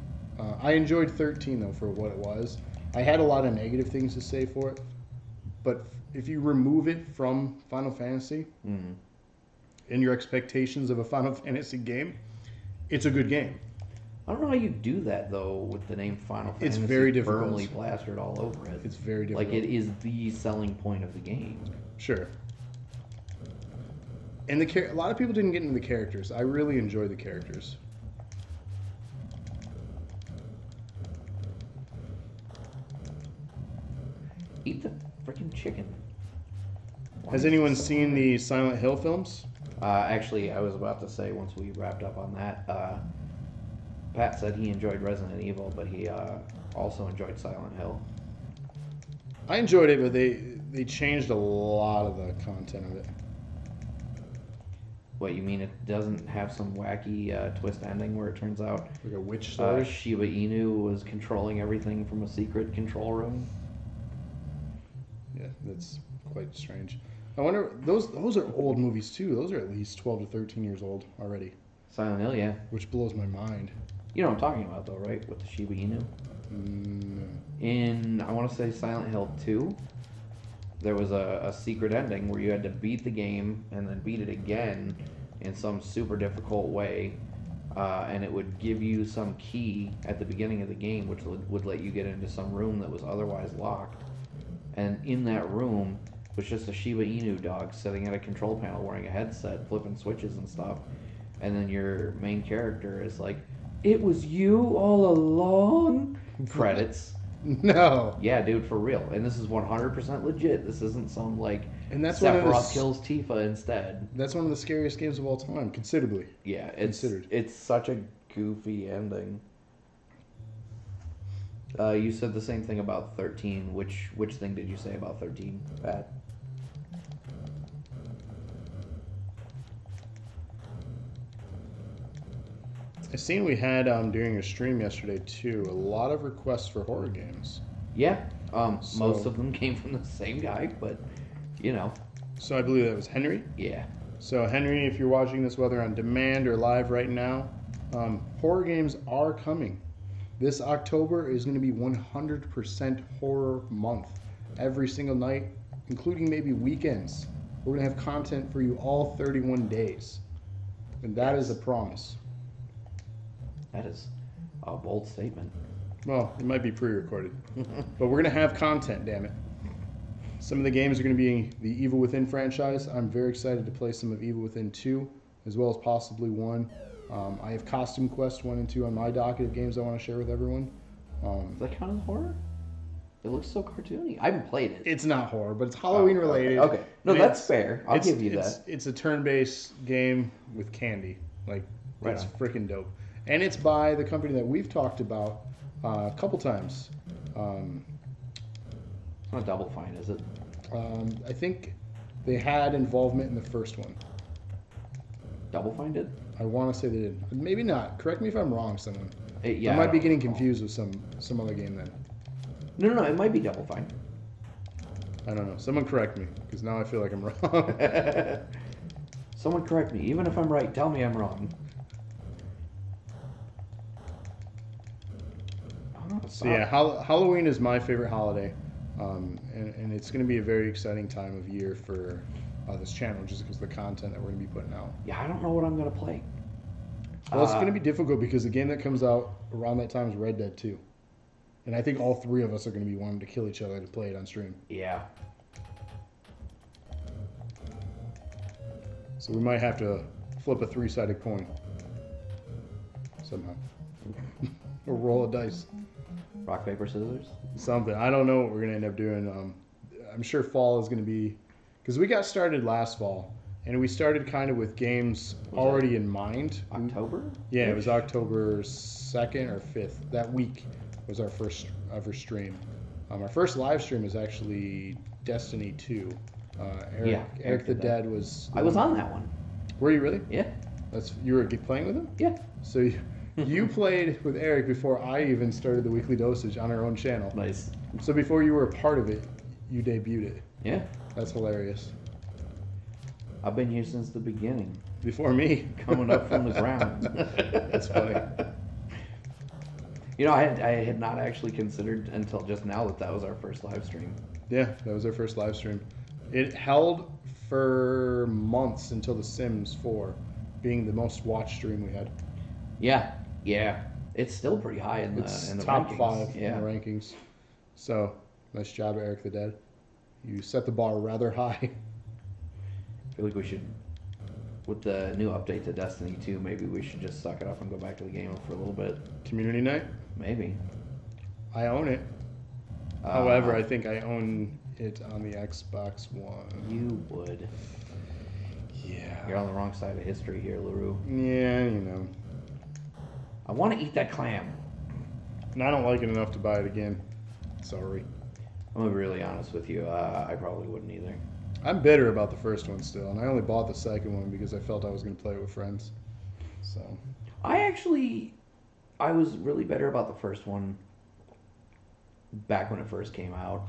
Speaker 2: I enjoyed 13, though, for what it was. I had a lot of negative things to say for it, but if you remove it from Final Fantasy and your expectations of a Final Fantasy game, it's a good game.
Speaker 1: I don't know how you do that, though, with the name Final Fantasy.
Speaker 2: It's very difficult.
Speaker 1: Firmly plastered all over it.
Speaker 2: It's very difficult.
Speaker 1: Like, it is the selling point of the game.
Speaker 2: Sure. And a lot of people didn't get into the characters. I really enjoy the characters.
Speaker 1: Eat the freaking chicken.
Speaker 2: Has anyone seen the Silent Hill films?
Speaker 1: Actually, I was about to say, once we wrapped up on that, Pat said he enjoyed Resident Evil, but he also enjoyed Silent Hill.
Speaker 2: I enjoyed it, but they changed a lot of the content of it.
Speaker 1: What, you mean it doesn't have some wacky twist ending where it turns out
Speaker 2: Like a witch story?
Speaker 1: Shiba Inu was controlling everything from a secret control room?
Speaker 2: Yeah, that's quite strange. I wonder, those are old movies too. Those are at least 12 to 13 years old already.
Speaker 1: Silent Hill, yeah.
Speaker 2: Which blows my mind.
Speaker 1: You know what I'm talking about, though, right? With the Shiba Inu? In, I want to say Silent Hill 2, there was a secret ending where you had to beat the game and then beat it again in some super difficult way. And it would give you some key at the beginning of the game, which would let you get into some room that was otherwise locked. And in that room was just a Shiba Inu dog sitting at a control panel wearing a headset, flipping switches and stuff. And then your main character is like, "It was you all along?" Credits.
Speaker 2: No.
Speaker 1: Yeah, dude, for real. And this is 100% legit. This isn't some like
Speaker 2: And that's one of the
Speaker 1: Sephiroth kills Tifa instead.
Speaker 2: That's one of the scariest games of all time, considerably.
Speaker 1: Yeah,
Speaker 2: Considered.
Speaker 1: it's such a goofy ending. You said the same thing about 13. Which thing did you say about 13, Pat?
Speaker 3: I seen we had during a stream yesterday too a lot of requests for horror games.
Speaker 1: Yeah, most of them came from the same guy, but you know.
Speaker 3: So I believe that was Henry.
Speaker 1: Yeah.
Speaker 3: So Henry, if you're watching this whether on demand or live right now, horror games are coming. This October is going to be 100% horror month. Every single night, including maybe weekends. We're going to have content for you all 31 days. And that is a promise.
Speaker 1: That is a bold statement.
Speaker 3: Well, it might be pre-recorded. But we're going to have content, damn it. Some of the games are going to be the Evil Within franchise. I'm very excited to play some of Evil Within 2, as well as possibly 1. I have Costume Quest 1 and 2 on my docket of games I want to share with everyone.
Speaker 1: Does that count as horror? It looks so cartoony. I haven't played it.
Speaker 2: It's not horror, but it's Halloween related.
Speaker 1: Okay. No, that's fair. I'll give you that.
Speaker 3: It's a turn-based game with candy. Like,
Speaker 1: Right
Speaker 3: it's
Speaker 1: on.
Speaker 3: freaking dope. And it's by the company that we've talked about a couple times.
Speaker 1: It's not Double Fine, is it?
Speaker 2: I think they had involvement in the first one.
Speaker 1: Double Fine did?
Speaker 2: I want to say they did. Maybe not. Correct me if I'm wrong, someone.
Speaker 1: Yeah,
Speaker 2: I might be
Speaker 1: don't
Speaker 2: getting
Speaker 1: recall.
Speaker 2: confused with some other game then.
Speaker 1: No, it might be Double Fine.
Speaker 3: I don't know. Someone correct me, because now I feel like I'm wrong.
Speaker 1: Someone correct me. Even if I'm right, tell me I'm wrong. Oh,
Speaker 3: So yeah, Halloween is my favorite holiday, and it's going to be a very exciting time of year for this channel, just because of the content that we're going to be putting out.
Speaker 1: Yeah, I don't know what I'm going to play.
Speaker 2: Well, it's going to be difficult because the game that comes out around that time is Red Dead 2. And I think all three of us are going to be wanting to kill each other to play it on stream.
Speaker 1: Yeah.
Speaker 3: So we might have to flip a 3-sided coin somehow, or roll a dice,
Speaker 1: Rock, paper, scissors?
Speaker 3: something. I don't know what we're going to end up doing. I'm sure fall is going to be, because we got started last fall, and we started kind of with games already in mind.
Speaker 1: October?
Speaker 3: Yeah, it was October 2nd or 5th. That week was our first ever stream. Our first live stream was actually Destiny 2. Eric the Dead was...
Speaker 1: I was on that one.
Speaker 3: Were you really?
Speaker 1: Yeah.
Speaker 3: You were playing with him?
Speaker 1: Yeah.
Speaker 3: So you played with Eric before I even started the weekly dosage on our own channel.
Speaker 1: Nice.
Speaker 3: So before you were a part of it, you debuted it.
Speaker 1: Yeah.
Speaker 3: That's hilarious.
Speaker 1: I've been here since the beginning.
Speaker 3: Before me.
Speaker 1: Coming up from the ground.
Speaker 3: That's funny.
Speaker 1: You know, I had not actually considered until just now that was our first live stream.
Speaker 3: Yeah, that was our first live stream. It held for months until The Sims 4 being the most watched stream we had.
Speaker 1: Yeah. It's still pretty high in the
Speaker 3: top
Speaker 1: rankings.
Speaker 3: 5
Speaker 1: Yeah.
Speaker 3: in the rankings. So, nice job, Eric the Dead. You set the bar rather high.
Speaker 1: I feel like we should, with the new update to Destiny 2, maybe we should just suck it up and go back to the game for a little bit.
Speaker 3: Community night?
Speaker 1: Maybe.
Speaker 3: I own it. However, I think I own it on the Xbox One.
Speaker 1: You would.
Speaker 3: Yeah.
Speaker 1: You're on the wrong side of history here, LaRue.
Speaker 3: Yeah, you know.
Speaker 1: I want to eat that clam.
Speaker 3: And I don't like it enough to buy it again. Sorry.
Speaker 1: I'm going to be really honest with you. I probably wouldn't either.
Speaker 3: I'm bitter about the first one still, and I only bought the second one because I felt I was going to play it with friends. So.
Speaker 1: I was really bitter about the first one back when it first came out.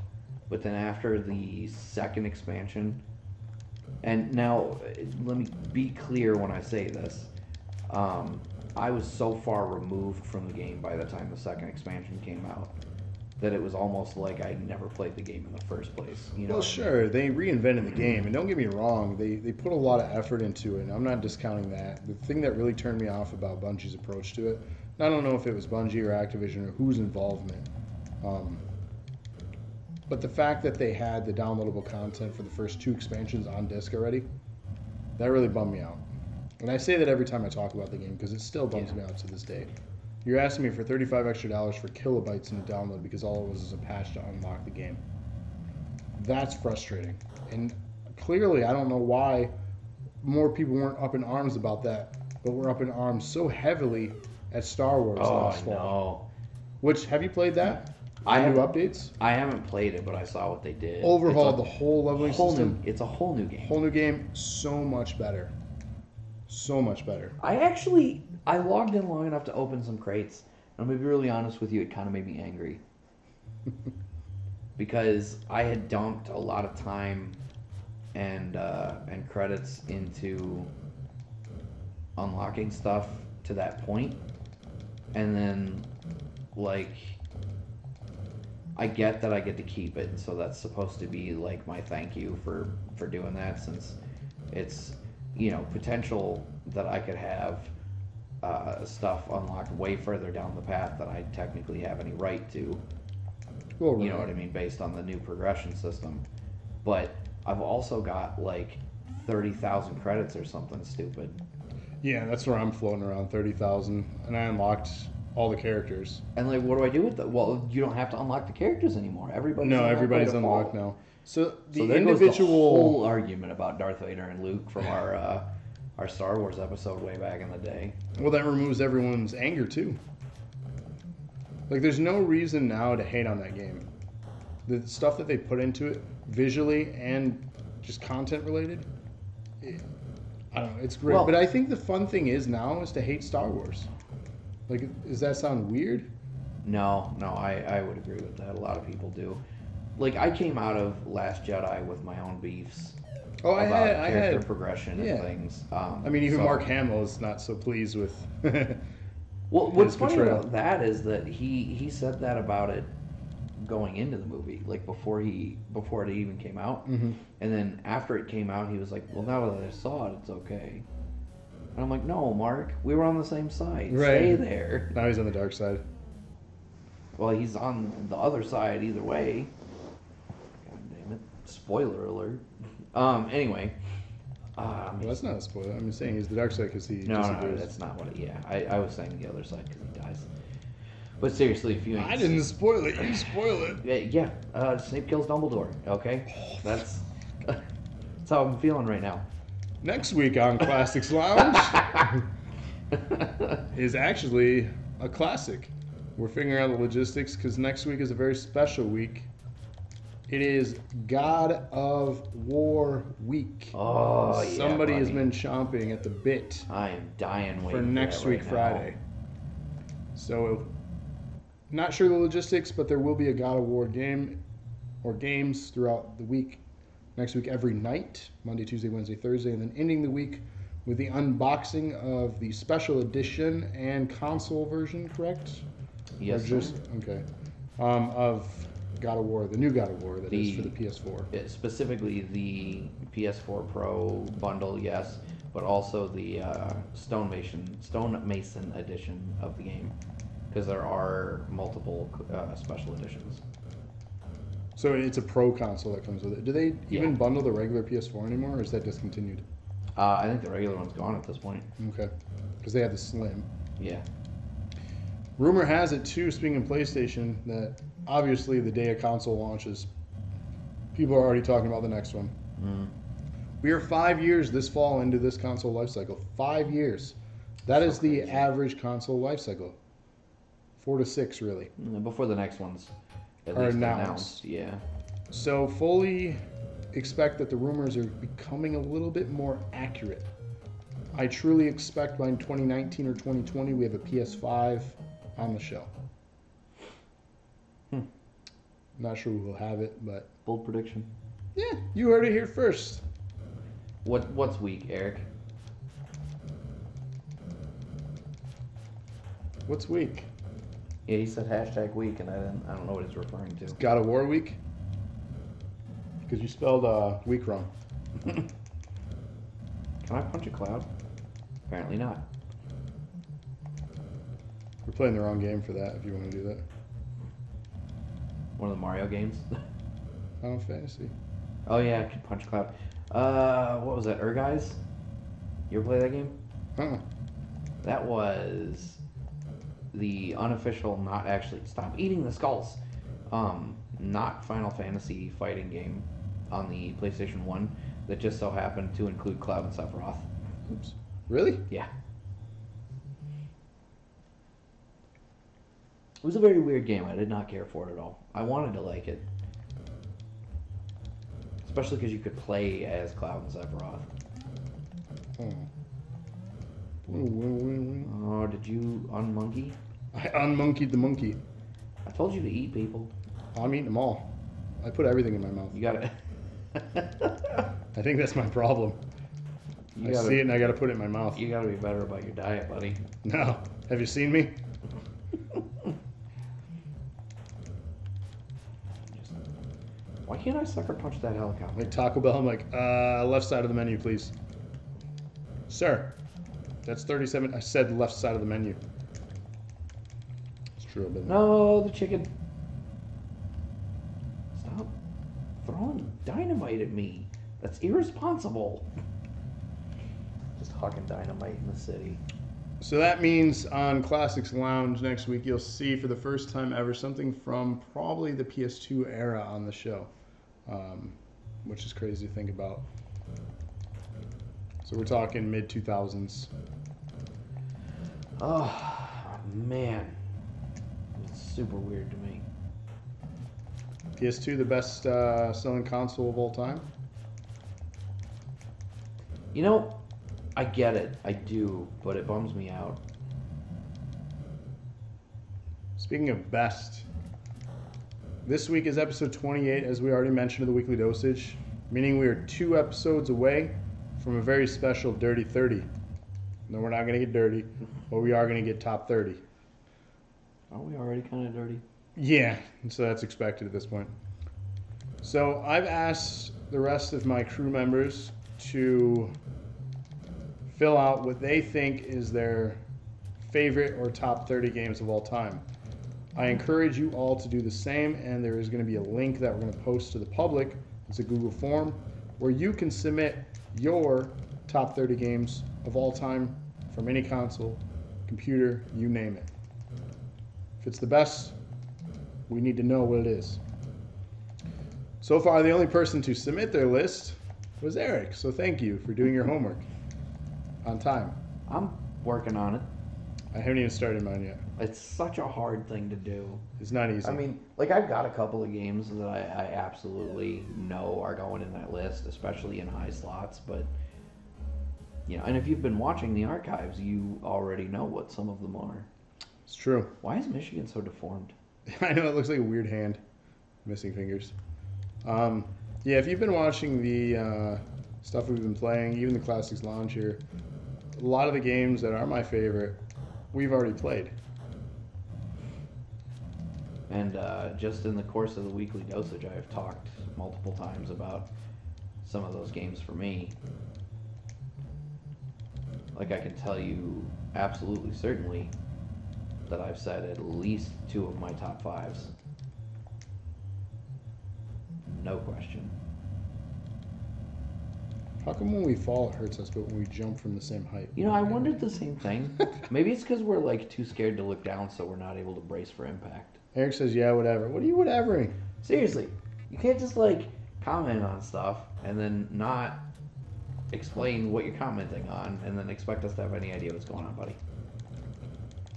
Speaker 1: But then after the second expansion, and now let me be clear when I say this, I was so far removed from the game by the time the second expansion came out that it was almost like I never played the game in the first place. You know?
Speaker 3: Well, sure, they reinvented the game, and don't get me wrong, they put a lot of effort into it, and I'm not discounting that. The thing that really turned me off about Bungie's approach to it, and I don't know if it was Bungie or Activision or whose involvement, but the fact that they had the downloadable content for the first 2 expansions on disc already, that really bummed me out. And I say that every time I talk about the game because it still bums me out to this day.
Speaker 2: You're asking me for $35 extra for kilobytes in the download because all it was is a patch to unlock the game. That's frustrating. And clearly, I don't know why more people weren't up in arms about that, but we're up in arms so heavily at Star Wars last fall.
Speaker 1: No.
Speaker 2: Which, have you played that?
Speaker 1: I
Speaker 2: New
Speaker 1: have
Speaker 2: updates?
Speaker 1: I haven't played it, but I saw what they did.
Speaker 2: Overhauled the whole leveling system.
Speaker 1: It's a whole new game.
Speaker 2: Whole new game, so much better. So much better.
Speaker 1: I logged in long enough to open some crates. And I'm going to be really honest with you, it kind of made me angry. Because I had dumped a lot of time and credits into unlocking stuff to that point. And then, like, I get that I get to keep it, so that's supposed to be like my thank you for doing that, since it's, you know, potential that I could have stuff unlocked way further down the path that I technically have any right to.
Speaker 2: Well,
Speaker 1: you know what I mean, based on the new progression system. But I've also got like 30,000 credits or something stupid.
Speaker 2: Yeah, that's where I'm floating around, 30,000, and I unlocked all the characters.
Speaker 1: And like, what do I do with that? Well, you don't have to unlock the characters anymore.
Speaker 2: Everybody's unlocked now. So the
Speaker 1: there
Speaker 2: individual
Speaker 1: goes the whole argument about Darth Vader and Luke from our Star Wars episode way back in the day.
Speaker 2: Well, that removes everyone's anger too. Like, there's no reason now to hate on that game. The stuff that they put into it, visually and just content related, I don't know, it's great.
Speaker 1: Well,
Speaker 2: but I think the fun thing is now is to hate Star Wars. Like, does that sound weird?
Speaker 1: No, I would agree with that. A lot of people do. Like, I came out of Last Jedi with my own beefs.
Speaker 2: Oh, I
Speaker 1: character
Speaker 2: had
Speaker 1: progression and things.
Speaker 2: I mean, even Mark Hamill is not so pleased with.
Speaker 1: Well, what's funny about that is that he said that about it going into the movie, like before it even came out,
Speaker 2: mm-hmm.
Speaker 1: and then after it came out, he was like, "Well, now that I saw it, it's okay." And I'm like, "No, Mark, we were on the same side.
Speaker 2: Right.
Speaker 1: Stay there."
Speaker 2: Now he's on the dark side.
Speaker 1: Well, he's on the other side either way. God damn it! Spoiler alert. Anyway.
Speaker 2: Well, that's not a spoiler. I'm just saying he's the dark side because he
Speaker 1: No,
Speaker 2: disappears.
Speaker 1: that's not what it... Yeah, I was saying the other side because he dies. But seriously, if you ain't...
Speaker 2: I didn't spoil it. You spoil it.
Speaker 1: Yeah, Snape kills Dumbledore, okay? That's how I'm feeling right now.
Speaker 2: Next week on Classics Lounge is actually a classic. We're figuring out the logistics because next week is a very special week. It is God of War week.
Speaker 1: Oh, yeah,
Speaker 2: Somebody has
Speaker 1: buddy.
Speaker 2: been chomping at the bit
Speaker 1: I am dying waiting
Speaker 2: for next
Speaker 1: that
Speaker 2: week,
Speaker 1: right
Speaker 2: Friday.
Speaker 1: now.
Speaker 2: So, not sure the logistics, but there will be a God of War game or games throughout the week. Next week, every night, Monday, Tuesday, Wednesday, Thursday, and then ending the week with the unboxing of the special edition and console version, correct?
Speaker 1: Yes,
Speaker 2: Or just,
Speaker 1: sir.
Speaker 2: okay. Of God of War, the new God of War that is for the PS4.
Speaker 1: Specifically the PS4 Pro bundle, yes, but also the Stonemason edition of the game, because there are multiple special editions.
Speaker 2: So it's a Pro console that comes with it. Do they even
Speaker 1: Yeah.
Speaker 2: bundle the regular PS4 anymore, or is that discontinued?
Speaker 1: I think the regular one's gone at this point.
Speaker 2: Okay. Because they have the Slim.
Speaker 1: Yeah.
Speaker 2: Rumor has it, too, speaking of PlayStation, that obviously the day a console launches, people are already talking about the next one.
Speaker 1: Mm.
Speaker 2: We are 5 years this fall into this console life cycle. 5 years. That is the
Speaker 1: crazy.
Speaker 2: average console life cycle. 4 to 6, really.
Speaker 1: Before the next one's at
Speaker 2: Are
Speaker 1: least
Speaker 2: announced.
Speaker 1: Yeah.
Speaker 2: So fully expect that the rumors are becoming a little bit more accurate. I truly expect by 2019 or 2020 we have a PS5 on the shelf. Not sure we will have it, but
Speaker 1: Bold prediction.
Speaker 2: yeah, you heard it here first.
Speaker 1: What's weak, Eric?
Speaker 2: What's week?
Speaker 1: Yeah, he said hashtag weak, and I don't know what he's referring to.
Speaker 2: God of War week? Because you spelled week wrong.
Speaker 1: Can I punch a cloud? Apparently not.
Speaker 2: We're playing the wrong game for that if you want to do that.
Speaker 1: One of the Mario games.
Speaker 2: Final Fantasy.
Speaker 1: Oh yeah, I can punch a cloud. What was that? Guys? You ever play that game?
Speaker 2: Huh.
Speaker 1: That was the unofficial, not actually, stop eating the skulls, not Final Fantasy fighting game on the PlayStation 1 that just so happened to include Cloud and Sephiroth.
Speaker 2: Oops. Really?
Speaker 1: Yeah. It was a very weird game. I did not care for it at all. I wanted to like it. Especially because you could play as Cloud and Sephiroth. Oh, did you unmonkey?
Speaker 2: I unmonkeyed the monkey.
Speaker 1: I told you to eat people.
Speaker 2: I'm eating them all. I put everything in my mouth.
Speaker 1: You gotta...
Speaker 2: I think that's my problem. I see it and I gotta put it in my mouth.
Speaker 1: You gotta be better about your diet, buddy.
Speaker 2: No. Have you seen me?
Speaker 1: Why can't I sucker punch that helicopter?
Speaker 2: Like Taco Bell, I'm like, left side of the menu, please. Sir, that's 37. I said left side of the menu. It's true.
Speaker 1: No, the chicken. Stop throwing dynamite at me. That's irresponsible. Just hucking dynamite in the city.
Speaker 2: So that means on Classics Lounge next week, you'll see for the first time ever something from probably the PS2 era on the show, which is crazy to think about. So we're talking mid-2000s.
Speaker 1: Oh, man. It's super weird to me.
Speaker 2: PS2, the best selling console of all time?
Speaker 1: You know, I get it. I do, but it bums me out.
Speaker 2: Speaking of best, this week is episode 28, as we already mentioned, of the Weekly Dosage, meaning we are 2 episodes away from a very special Dirty 30. No, we're not going to get dirty, but we are going to get top 30.
Speaker 1: Aren't we already kind of dirty?
Speaker 2: Yeah, so that's expected at this point. So I've asked the rest of my crew members to fill out what they think is their favorite or top 30 games of all time. I encourage you all to do the same, and there is going to be a link that we're going to post to the public. It's a Google form where you can submit your top 30 games of all time from any console, computer, you name it. If it's the best, we need to know what it is. So far, the only person to submit their list was Eric, so thank you for doing your homework on time.
Speaker 1: I'm working on it.
Speaker 2: I haven't even started mine yet.
Speaker 1: It's such a hard thing to do.
Speaker 2: It's not easy.
Speaker 1: I mean, like, I've got a couple of games that I absolutely know are going in that list, especially in high slots, but, you know, and if you've been watching the archives, you already know what some of them are.
Speaker 2: It's true.
Speaker 1: Why is Michigan so deformed?
Speaker 2: I know, it looks like a weird hand. Missing fingers. Yeah, if you've been watching the stuff we've been playing, even the Classics Lounge here, a lot of the games that are my favorite, we've already played.
Speaker 1: And just in the course of the Weekly Dosage, I have talked multiple times about some of those games for me. Like, I can tell you absolutely certainly that I've said at least 2 of my top 5s. No question.
Speaker 2: How come when we fall it hurts us, but when we jump from the same height?
Speaker 1: You know, I wondered the same thing. Maybe it's because we're, like, too scared to look down, so we're not able to brace for impact.
Speaker 2: Eric says, yeah, whatever. What are you whatevering?
Speaker 1: Seriously, you can't just, like, comment on stuff and then not explain what you're commenting on and then expect us to have any idea what's going on, buddy.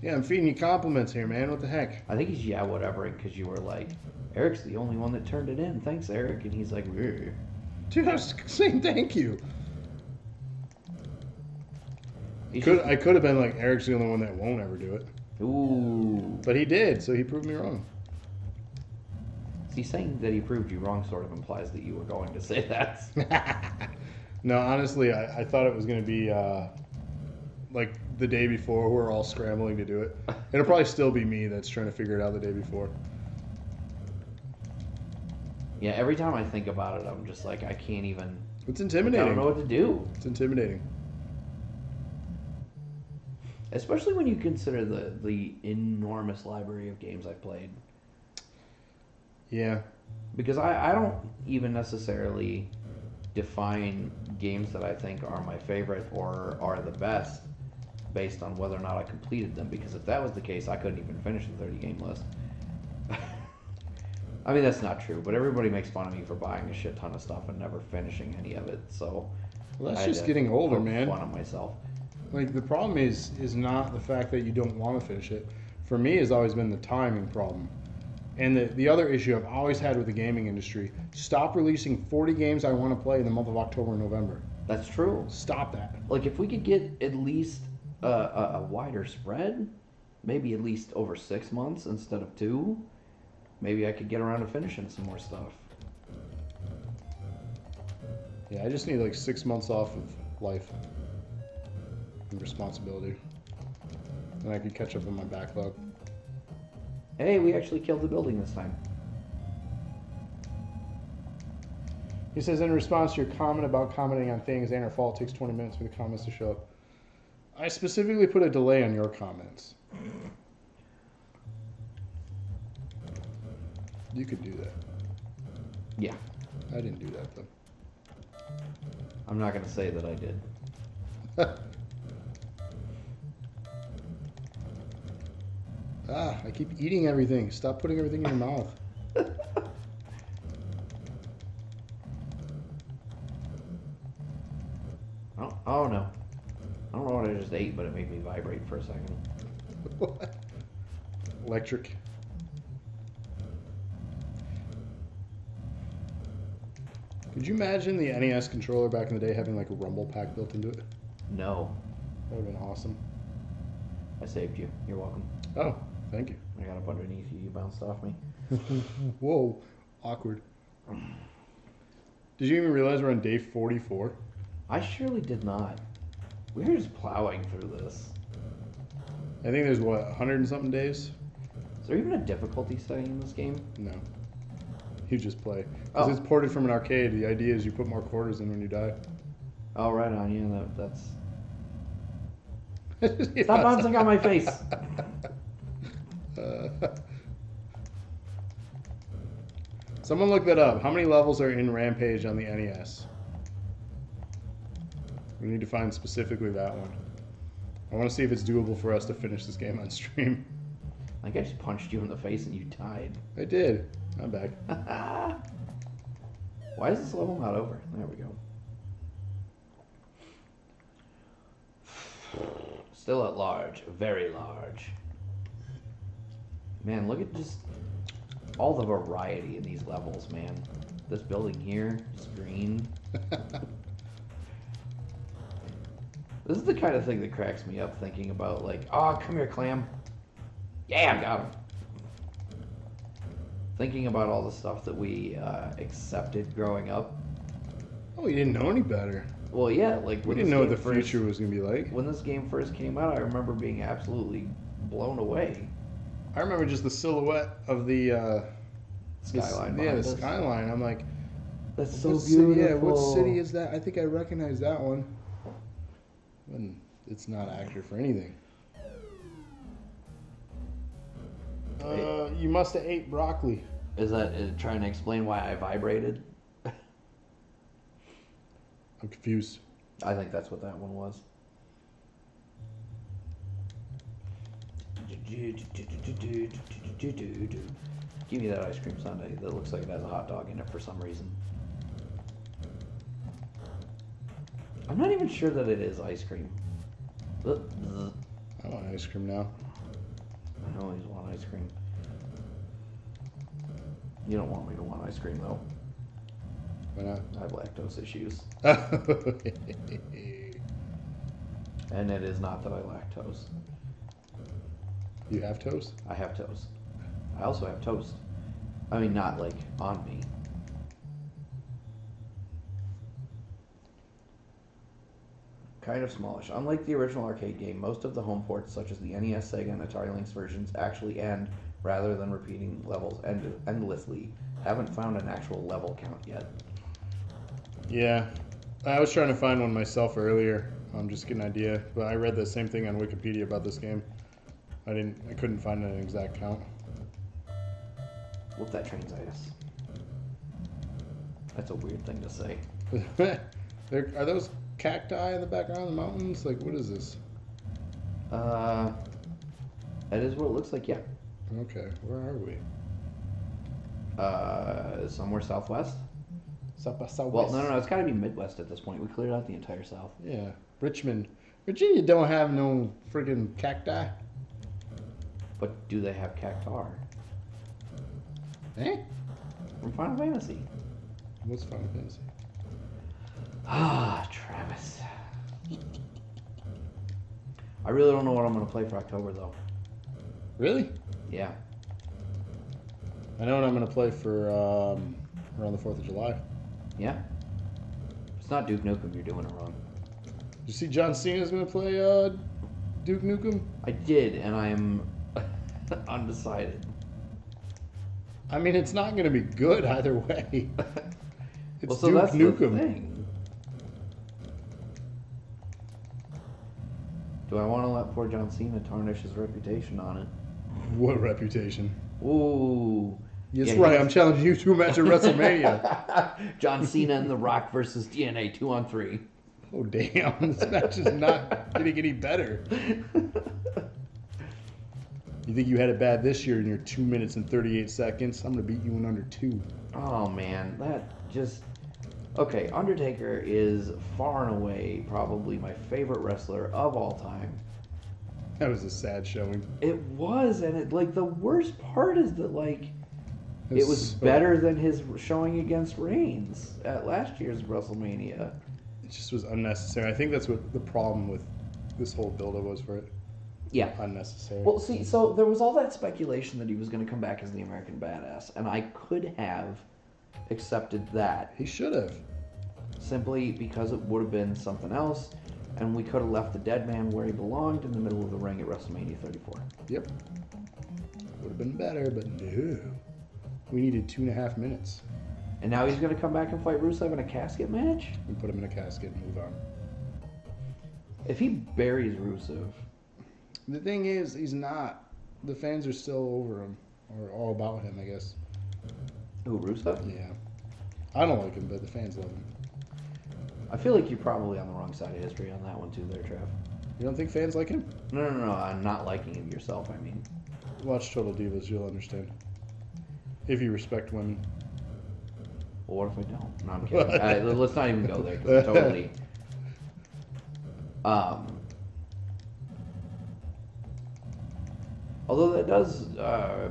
Speaker 2: Yeah, I'm feeding you compliments here, man. What the heck?
Speaker 1: I think he's yeah whatevering because you were like, Eric's the only one that turned it in. Thanks, Eric. And he's like, "Rrr."
Speaker 2: Dude, I was saying thank you.
Speaker 1: He's
Speaker 2: I could have been like, Eric's the only one that won't ever do it.
Speaker 1: Ooh.
Speaker 2: But he did, so he proved me wrong.
Speaker 1: See, saying that he proved you wrong sort of implies that you were going to say that.
Speaker 2: No, honestly, I thought it was going to be like the day before. We're all scrambling to do it. It'll probably still be me that's trying to figure it out the day before.
Speaker 1: Yeah, every time I think about it, I'm just like, I can't even.
Speaker 2: It's
Speaker 1: I
Speaker 2: intimidating.
Speaker 1: don't know what to do.
Speaker 2: It's intimidating.
Speaker 1: Especially when you consider the enormous library of games I've played.
Speaker 2: Yeah.
Speaker 1: Because I don't even necessarily define games that I think are my favorite or are the best based on whether or not I completed them, because if that was the case, I couldn't even finish the 30 game list. I mean, that's not true, but everybody makes fun of me for buying a shit ton of stuff and never finishing any of it, so...
Speaker 2: Well, that's just getting older, man.
Speaker 1: Fun on myself.
Speaker 2: Like, the problem is not the fact that you don't want to finish it. For me, has always been the timing problem. And the other issue I've always had with the gaming industry, stop releasing 40 games I want to play in the month of October and November.
Speaker 1: That's true.
Speaker 2: Stop that.
Speaker 1: Like, if we could get at least a wider spread, maybe at least over 6 months instead of 2, maybe I could get around to finishing some more stuff.
Speaker 2: Yeah, I just need like 6 months off of life and responsibility. And I could catch up on my backlog.
Speaker 1: Hey, we actually killed the building this time.
Speaker 3: He says, in response to your comment about commenting on things ain't our fault, it takes 20 minutes for the comments to show up.
Speaker 2: I specifically put a delay on your comments. You could do that.
Speaker 1: Yeah.
Speaker 2: I didn't do that, though.
Speaker 1: I'm not going to say that I did.
Speaker 2: I keep eating everything. Stop putting everything in your mouth.
Speaker 1: Oh no. I don't know what I just ate, but it made me vibrate for a second.
Speaker 2: What? Electric. Could you imagine the NES controller back in the day having like a rumble pack built into it?
Speaker 1: No.
Speaker 2: That would have been awesome.
Speaker 1: I saved you. You're welcome.
Speaker 2: Oh, thank you.
Speaker 1: I got up underneath you. You bounced off me.
Speaker 2: Whoa, awkward. Did you even realize we're on day 44?
Speaker 1: I surely did not. We were just plowing through this.
Speaker 2: I think there's, what, 100 and something days?
Speaker 1: Is there even a difficulty setting in this game?
Speaker 2: No. You just play. Because it's ported from an arcade. The idea is you put more quarters in when you die.
Speaker 1: Oh, right on. Yeah, that's... Stop bouncing on my face!
Speaker 2: Someone look that up. How many levels are in Rampage on the NES? We need to find specifically that one. I want to see if it's doable for us to finish this game on stream.
Speaker 1: I think I just punched you in the face and you died.
Speaker 2: I did. I'm back.
Speaker 1: Why is this level not over? There we go. Still at large. Very large. Man, look at just all the variety in these levels, man. This building here, just green. This is the kind of thing that cracks me up thinking about, like, oh, come here, clam. Yeah, I got him. Thinking about all the stuff that we accepted growing up.
Speaker 2: Oh, you didn't know any better.
Speaker 1: Well, yeah, like...
Speaker 2: We didn't know what the future was going to be like.
Speaker 1: When this game first came out, I remember being absolutely blown away.
Speaker 2: I remember just the silhouette of the...
Speaker 1: skyline.
Speaker 2: The skyline. I'm like...
Speaker 1: That's so beautiful.
Speaker 2: Yeah, what city is that? I think I recognize that one. And it's not accurate for anything. You must have ate broccoli.
Speaker 1: Is that trying to explain why I vibrated?
Speaker 2: I'm confused.
Speaker 1: I think that's what that one was. Give me that ice cream sundae that looks like it has a hot dog in it for some reason. I'm not even sure that it is ice cream.
Speaker 2: I want ice cream now.
Speaker 1: I always want ice cream. You don't want me to want ice cream, though.
Speaker 2: Why not?
Speaker 1: I have lactose issues. And it is not that I lactose.
Speaker 2: You have toast?
Speaker 1: I have toast. I also have toast. I mean, not like on me. Kind of smallish. Unlike the original arcade game, most of the home ports, such as the NES, Sega, and Atari Lynx versions, actually end rather than repeating levels endlessly. Haven't found an actual level count yet.
Speaker 2: Yeah. I was trying to find one myself earlier. Just to get an idea. But I read the same thing on Wikipedia about this game. I couldn't find an exact count.
Speaker 1: Whoop that train's ass. That's a weird thing to say.
Speaker 2: Are those cacti in the background of the mountains? Like, what is this?
Speaker 1: That is what it looks like, yeah.
Speaker 3: Okay, where are we?
Speaker 1: Somewhere southwest.
Speaker 3: Southwest.
Speaker 1: Well, no, it's got to be Midwest at this point. We cleared out the entire South.
Speaker 3: Yeah, Richmond. Virginia don't have no friggin' cacti.
Speaker 1: But do they have cactar?
Speaker 3: Eh?
Speaker 1: From Final Fantasy.
Speaker 3: What's Final Fantasy?
Speaker 1: Ah, Travis. I really don't know what I'm going to play for October, though.
Speaker 3: Really?
Speaker 1: Yeah.
Speaker 3: I know what I'm gonna play for around the 4th of July.
Speaker 1: Yeah? If it's not Duke Nukem, you're doing it wrong.
Speaker 3: Did you see John Cena's gonna play Duke Nukem?
Speaker 1: I did, and I'm undecided.
Speaker 3: I mean, it's not gonna be good either way. It's
Speaker 1: Well, so
Speaker 3: Duke
Speaker 1: that's
Speaker 3: Nukem.
Speaker 1: the thing. Do I want to let poor John Cena tarnish his reputation on it?
Speaker 3: What reputation?
Speaker 1: Ooh.
Speaker 3: That's
Speaker 1: Yeah,
Speaker 3: right. I'm challenging you to a match at WrestleMania.
Speaker 1: John Cena and The Rock versus DNA 2-on-3.
Speaker 3: Oh damn! This match is not getting any better. You think you had it bad this year in your 2 minutes and 38 seconds? I'm gonna beat you in under 2.
Speaker 1: Oh man, that just... Okay, Undertaker is far and away probably my favorite wrestler of all time.
Speaker 3: That was a sad showing.
Speaker 1: It was, and it like the worst part is that like it was
Speaker 3: so-
Speaker 1: better than his showing against Reigns at last year's WrestleMania.
Speaker 3: It just was unnecessary. I think that's what the problem with this whole build-up was for it.
Speaker 1: Yeah.
Speaker 3: Unnecessary.
Speaker 1: Well, see, so there was all that speculation that he was going to come back as the American Badass, and I could have accepted that
Speaker 3: He should have.
Speaker 1: simply because it would have been something else, and we could have left the dead man where he belonged in the middle of the ring at WrestleMania 34.
Speaker 3: Yep. Would have been better, but no. We needed 2.5 minutes.
Speaker 1: And now he's going to come back and fight Rusev in a casket match?
Speaker 3: We put him in a casket and move on.
Speaker 1: If he buries Rusev...
Speaker 3: The thing is, he's not. The fans are still over him. Or all about him, I guess.
Speaker 1: Who, Rusev?
Speaker 3: Yeah. I don't like him, but the fans love him.
Speaker 1: I feel like you're probably on the wrong side of history on that one too there, Trev.
Speaker 3: You don't think fans like him?
Speaker 1: No, I'm not liking him yourself, I mean.
Speaker 3: Watch Total Divas, you'll understand. If you respect women.
Speaker 1: Well, what if I don't? No, I'm kidding. Let's not even go there, because I'm totally... Although that does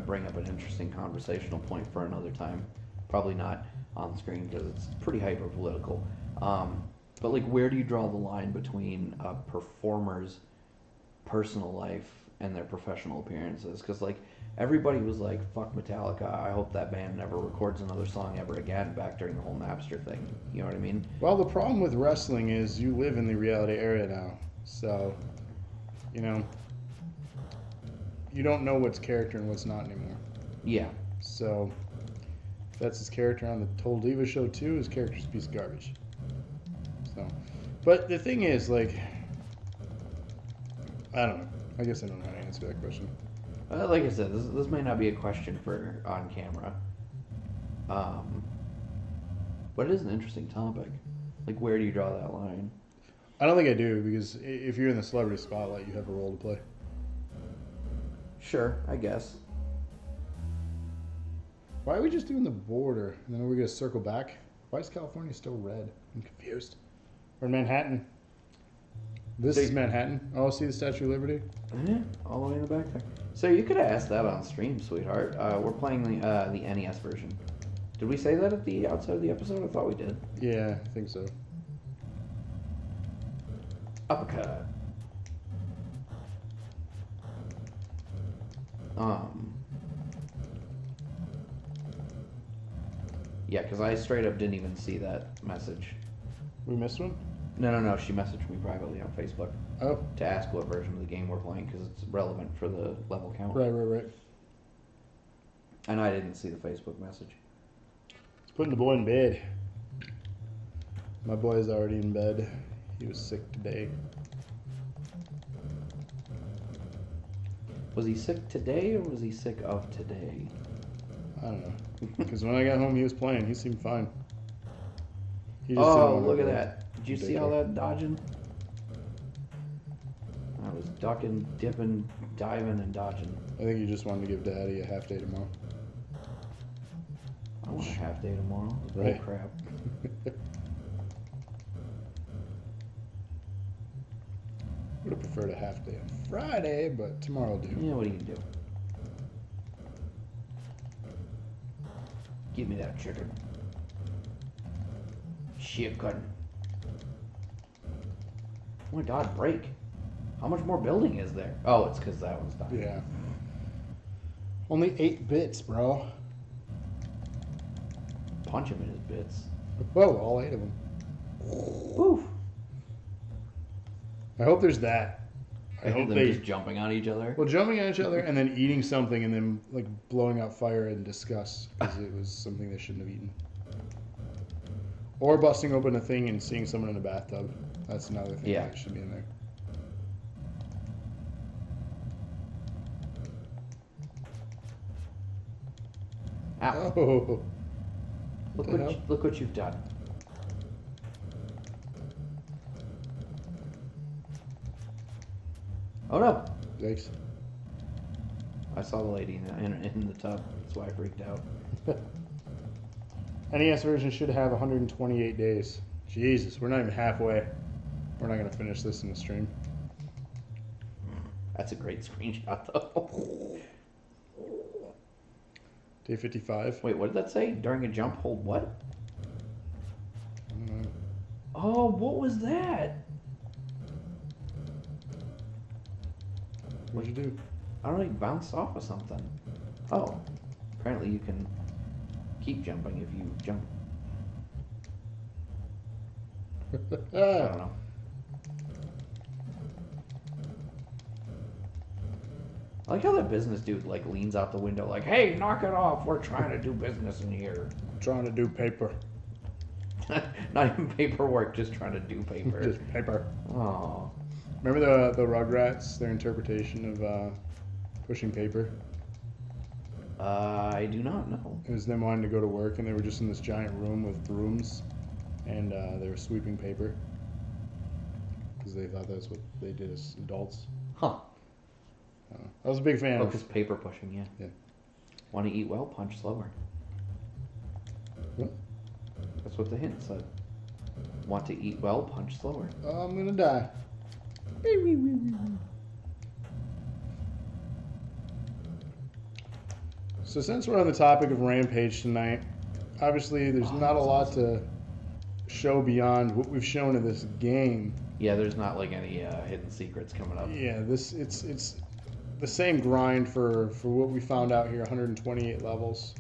Speaker 1: bring up an interesting conversational point for another time. Probably not on the screen, because it's pretty hyper-political. But, like, where do you draw the line between a performer's personal life and their professional appearances? Because, like, everybody was like, fuck Metallica, I hope that band never records another song ever again back during the whole Napster thing. You know what I mean?
Speaker 3: Well, the problem with wrestling is you live in the reality area now. So, you know, you don't know what's character and what's not anymore.
Speaker 1: Yeah.
Speaker 3: So, if that's his character on the Total Diva show too, his character's a piece of garbage. So, but the thing is, like, I don't know. I guess I don't know how to answer that question.
Speaker 1: Like I said, this may not be a question for on camera. But it is an interesting topic. Like, where do you draw that line?
Speaker 3: I don't think I do, because if you're in the celebrity spotlight, you have a role to play.
Speaker 1: Sure, I guess.
Speaker 3: Why are we just doing the border, and then are we going to circle back? Why is California still red? I'm confused. Or Manhattan. This is Manhattan. Oh, see the Statue of Liberty?
Speaker 1: Yeah, all the way in the back there. So you could have asked that on stream, sweetheart. We're playing the NES version. Did we say that at the outset of the episode? I thought we did.
Speaker 3: Yeah, I think so.
Speaker 1: Uppercut. Yeah, because I straight up didn't even see that message.
Speaker 3: We missed one?
Speaker 1: No. She messaged me privately on Facebook
Speaker 3: Oh,
Speaker 1: to ask what version of the game we're playing because it's relevant for the level count.
Speaker 3: right.
Speaker 1: And I didn't see the Facebook message.
Speaker 3: It's putting the boy in bed. My boy is already in bed. He was sick today.
Speaker 1: Was he sick today or was he sick of today?
Speaker 3: I don't know. Because when I got home, he was playing. He seemed fine. He just
Speaker 1: Oh,
Speaker 3: didn't
Speaker 1: look at
Speaker 3: wanna
Speaker 1: that. Did you see
Speaker 3: Ridiculous.
Speaker 1: all that dodging? I was ducking, dipping, diving, and dodging.
Speaker 3: I think you just wanted to give Daddy a half day tomorrow.
Speaker 1: I want a half day tomorrow.
Speaker 3: Right.
Speaker 1: Oh, crap.
Speaker 3: Would have preferred a half day on Friday, but tomorrow will do.
Speaker 1: Yeah, what do you do? Give me that chicken. Chicken. Oh my god, break. How much more building is there? Oh, it's because that one's done.
Speaker 3: Yeah. Only 8 bits, bro.
Speaker 1: Punch him in his bits.
Speaker 3: Whoa, all 8 of them.
Speaker 1: Woof.
Speaker 3: I hope there's that. I hope
Speaker 1: them
Speaker 3: they
Speaker 1: just jumping on each other.
Speaker 3: well jumping at each other and then eating something and then like blowing out fire in disgust because it was something they shouldn't have eaten. Or busting open a thing and seeing someone in a bathtub. That's another thing that should be in there.
Speaker 1: Ow.
Speaker 3: Oh.
Speaker 1: Look what you've done. Oh no!
Speaker 3: Yikes.
Speaker 1: I saw the lady in the tub. That's why I freaked out.
Speaker 3: NES version should have 128 days. Jesus, we're not even halfway. We're not going to finish this in the stream.
Speaker 1: That's a great screenshot, though.
Speaker 3: Day 55.
Speaker 1: Wait, what did that say? During a jump, hold what?
Speaker 3: I don't know.
Speaker 1: Oh, what was that?
Speaker 3: What'd you do?
Speaker 1: I don't know, he bounced off of something. Oh, apparently you can keep jumping if you jump. I don't know. I like how that business dude like leans out the window like, hey, knock it off. We're trying to do business in here.
Speaker 3: Trying to do paper.
Speaker 1: Not even paperwork, just trying to do paper.
Speaker 3: Just paper.
Speaker 1: Oh.
Speaker 3: Remember the Rugrats, their interpretation of pushing paper?
Speaker 1: I do not know.
Speaker 3: It was them wanting to go to work, and they were just in this giant room with brooms, and they were sweeping paper because they thought that's what they did as adults.
Speaker 1: Huh.
Speaker 3: I was a big fan
Speaker 1: Focus
Speaker 3: of.
Speaker 1: paper pushing, yeah.
Speaker 3: Yeah.
Speaker 1: Want to eat well, punch slower.
Speaker 3: What?
Speaker 1: That's what the hint said. Want to eat well, punch slower.
Speaker 3: Oh, I'm gonna die. So since we're on the topic of Rampage tonight, obviously there's not a lot to show beyond what we've shown in this game.
Speaker 1: Yeah, there's not like any hidden secrets coming up.
Speaker 3: Yeah, it's the same grind for what we found out here, 128 levels,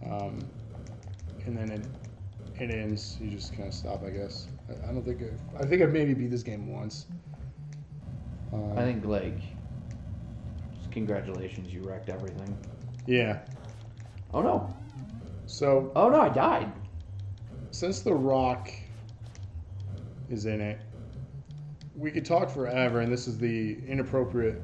Speaker 3: and then it ends. You just kind of stop, I guess. I don't think I think I've maybe beat this game once.
Speaker 1: I think like, just congratulations, you wrecked everything.
Speaker 3: Yeah.
Speaker 1: Oh no!
Speaker 3: So
Speaker 1: Oh no, I died.
Speaker 3: since The Rock is in it, we could talk forever, and this is the inappropriate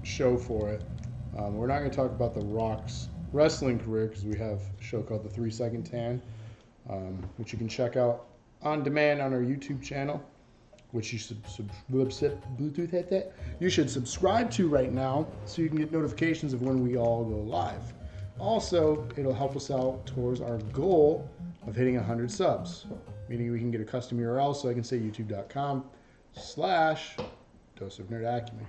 Speaker 3: show for it. We're not going to talk about The Rock's wrestling career because we have a show called The 3 Second Tan, which you can check out on demand on our YouTube channel, which you you should subscribe to right now so you can get notifications of when we all go live. Also, it'll help us out towards our goal of hitting 100 subs, meaning we can get a custom URL so I can say youtube.com/Dose of Nerd Acumen,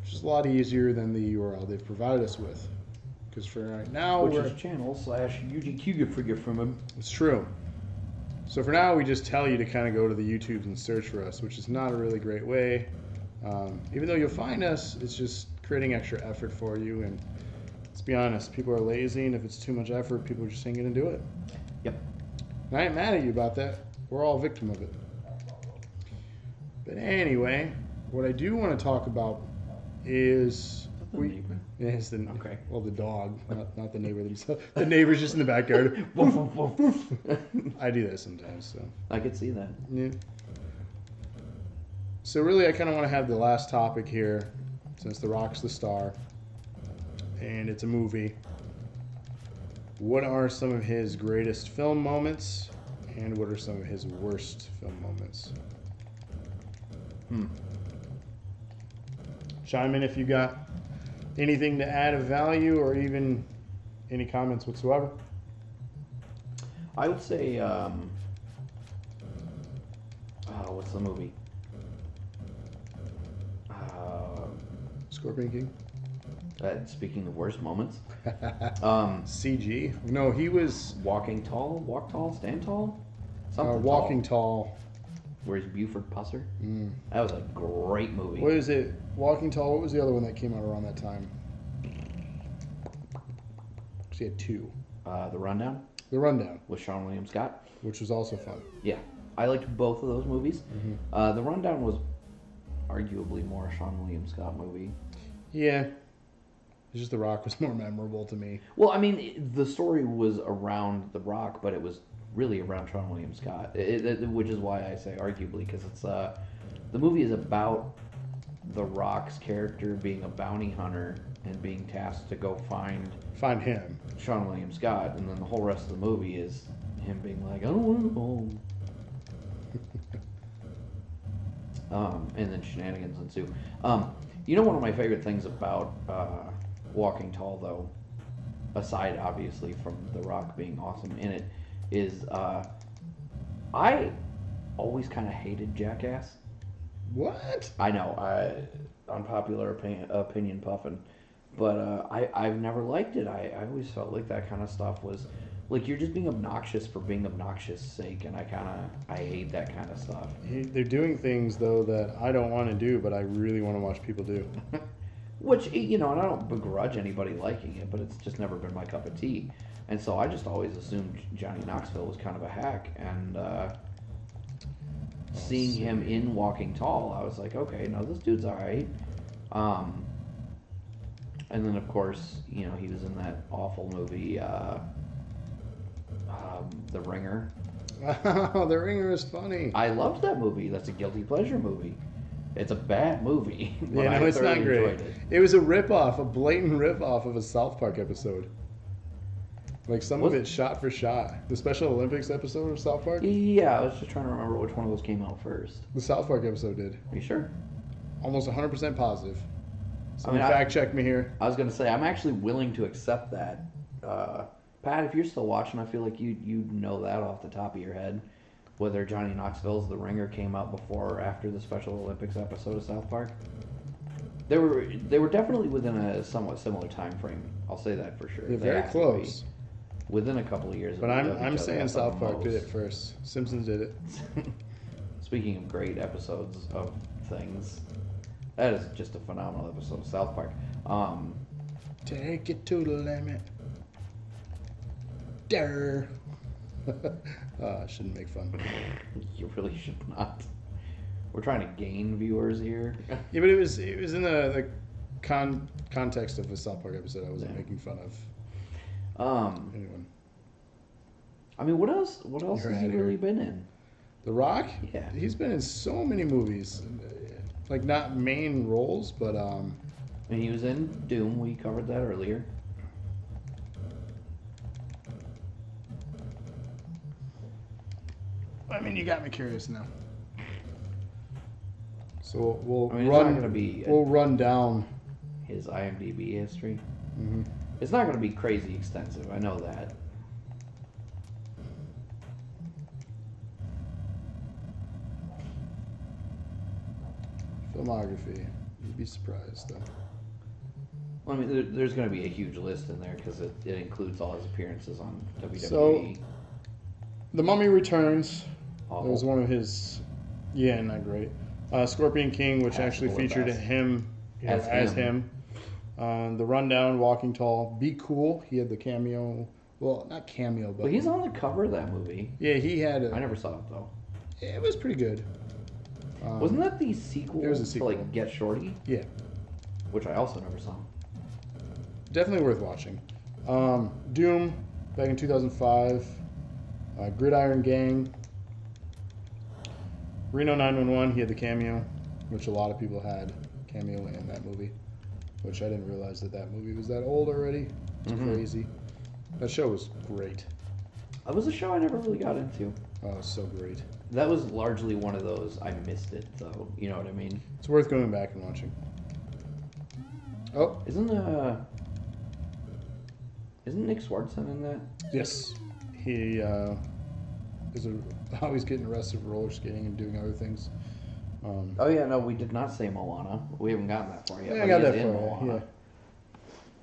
Speaker 3: which is a lot easier than the URL they've provided us with. Because for right now,
Speaker 1: Which is channel/UGQ from him.
Speaker 3: it's true. So for now, we just tell you to kind of go to the YouTubes and search for us, which is not a really great way. Even though you'll find us, it's just creating extra effort for you. And let's be honest, people are lazy, and if it's too much effort, people are just ain't going to do it.
Speaker 1: Yep.
Speaker 3: And I ain't mad at you about that. We're all a victim of it. But anyway, what I do want to talk about is... Yeah, it's the,
Speaker 1: Okay.
Speaker 3: Well, the dog, not the neighbor themselves. The neighbor's just in the backyard. I do that sometimes, so...
Speaker 1: I could see that.
Speaker 3: Yeah. So really, I kind of want to have the last topic here, since The Rock's the star, and it's a movie. What are some of his greatest film moments, and what are some of his worst film moments? chime in if you got anything to add of value or even any comments whatsoever.
Speaker 1: I would say, what's the movie?
Speaker 3: Scorpion King.
Speaker 1: Speaking of worst moments,
Speaker 3: CG. No, he was
Speaker 1: Walk Tall, Stand Tall, something
Speaker 3: Walking Tall.
Speaker 1: Where's Buford Pusser? That was a great movie.
Speaker 3: What is it? Walking Tall. What was the other one that came out around that time? She had two.
Speaker 1: The Rundown
Speaker 3: The Rundown,
Speaker 1: with Sean William Scott.
Speaker 3: which was also fun.
Speaker 1: Yeah, I liked both of those movies. The Rundown was arguably more a Sean William Scott movie.
Speaker 3: Yeah. It's just The Rock was more memorable to me.
Speaker 1: Well, I mean, the story was around The Rock, but it was really around Sean William Scott, which is why I say arguably, because it's the movie is about The Rock's character being a bounty hunter and being tasked to go find
Speaker 3: him.
Speaker 1: Sean William Scott, and then the whole rest of the movie is him being like, I don't want to go home. And then shenanigans ensue. You know, one of my favorite things about Walking Tall, though, aside obviously from The Rock being awesome in it, is I always kind of hated Jackass.
Speaker 3: What?
Speaker 1: I know, unpopular opinion puffing, but I've never liked it. I always felt like that kind of stuff was like you're just being obnoxious for being obnoxious sake, and I hate that kind of stuff.
Speaker 3: They're doing things, though, that I don't want to do, but I really want to watch people do.
Speaker 1: Which, you know, and I don't begrudge anybody liking it, but it's just never been my cup of tea. And so I just always assumed Johnny Knoxville was kind of a hack, and seeing him in Walking Tall, I was like, okay, no, this dude's all right. And then, of course, you know, he was in that awful movie, The Ringer.
Speaker 3: Oh, The Ringer is funny.
Speaker 1: I loved that movie. That's a guilty pleasure movie. It's a bad movie. But
Speaker 3: Yeah, no,
Speaker 1: I
Speaker 3: it's not
Speaker 1: thoroughly
Speaker 3: great.
Speaker 1: enjoyed it.
Speaker 3: It was a ripoff, a blatant ripoff of a South Park episode. Like some of it shot for shot. The Special Olympics episode of South Park?
Speaker 1: Yeah, I was just trying to remember which one of those came out first.
Speaker 3: The South Park episode did.
Speaker 1: Are you sure?
Speaker 3: Almost 100% positive. So
Speaker 1: I mean,
Speaker 3: fact check me here.
Speaker 1: I was going to say, I'm actually willing to accept that. Pat, if you're still watching, I feel like you know that off the top of your head. Whether Johnny Knoxville's The Ringer came out before or after the Special Olympics episode of South Park. They were definitely within a somewhat similar time frame. I'll say that for sure.
Speaker 3: They're
Speaker 1: They
Speaker 3: very
Speaker 1: have to be.
Speaker 3: close.
Speaker 1: Within a couple of years.
Speaker 3: But
Speaker 1: of each
Speaker 3: I'm
Speaker 1: other
Speaker 3: saying
Speaker 1: at the
Speaker 3: South Park did
Speaker 1: most.
Speaker 3: it first. Simpsons did it.
Speaker 1: Speaking of great episodes of things, that is just a phenomenal episode of South Park.
Speaker 3: Take it to the limit. Durr. I shouldn't make fun.
Speaker 1: You really should not. We're trying to gain viewers here.
Speaker 3: Yeah, but it was in the context of a South Park episode. I wasn't making fun of anyone.
Speaker 1: I mean, what else
Speaker 3: You're
Speaker 1: has he
Speaker 3: outta here.
Speaker 1: really been in?
Speaker 3: The Rock?
Speaker 1: Yeah.
Speaker 3: He's been in so many movies. Like, not main roles, but
Speaker 1: I mean, he was in Doom. We covered that earlier.
Speaker 3: I mean, you got me curious now. So we'll
Speaker 1: I mean, it's not gonna be
Speaker 3: we'll run down.
Speaker 1: his IMDb history.
Speaker 3: Mm-hmm.
Speaker 1: It's not going to be crazy extensive. I know that.
Speaker 3: Filmography. You'd be surprised, though.
Speaker 1: Well, I mean, there's going to be a huge list in there because it includes all his appearances on WWE.
Speaker 3: So, The Mummy Returns.
Speaker 1: Awful.
Speaker 3: It was one of his. Yeah, not great. Scorpion King, which actually
Speaker 1: Passable at
Speaker 3: featured
Speaker 1: best.
Speaker 3: him as him. The Rundown, Walking Tall, Be Cool. He had the cameo. Well, not cameo, but
Speaker 1: But he's on the cover of that movie.
Speaker 3: yeah, he had.
Speaker 1: I never saw it though.
Speaker 3: It was pretty good.
Speaker 1: Wasn't that the sequel,
Speaker 3: it was a sequel.
Speaker 1: to like Get Shorty,
Speaker 3: Yeah,
Speaker 1: which I also never saw?
Speaker 3: definitely worth watching. Doom, back in 2005. Gridiron Gang. Reno 911. He had the cameo, which a lot of people had cameo in that movie. Which I didn't realize that movie was that old already. It's crazy. That show was great.
Speaker 1: That was a show I never really got into.
Speaker 3: Oh, it was so great.
Speaker 1: That was largely one of those I missed it though. You know what I mean?
Speaker 3: It's worth going back and watching.
Speaker 2: Oh,
Speaker 1: Isn't Nick Swartzen in that?
Speaker 2: yes. He is always getting arrested for roller skating and doing other things.
Speaker 1: Oh yeah, no, we did not say Moana. We haven't gotten that far yet.
Speaker 2: Yeah,
Speaker 1: but
Speaker 2: I got
Speaker 1: he is
Speaker 2: that
Speaker 1: in
Speaker 2: far.
Speaker 1: Moana.
Speaker 2: Yeah.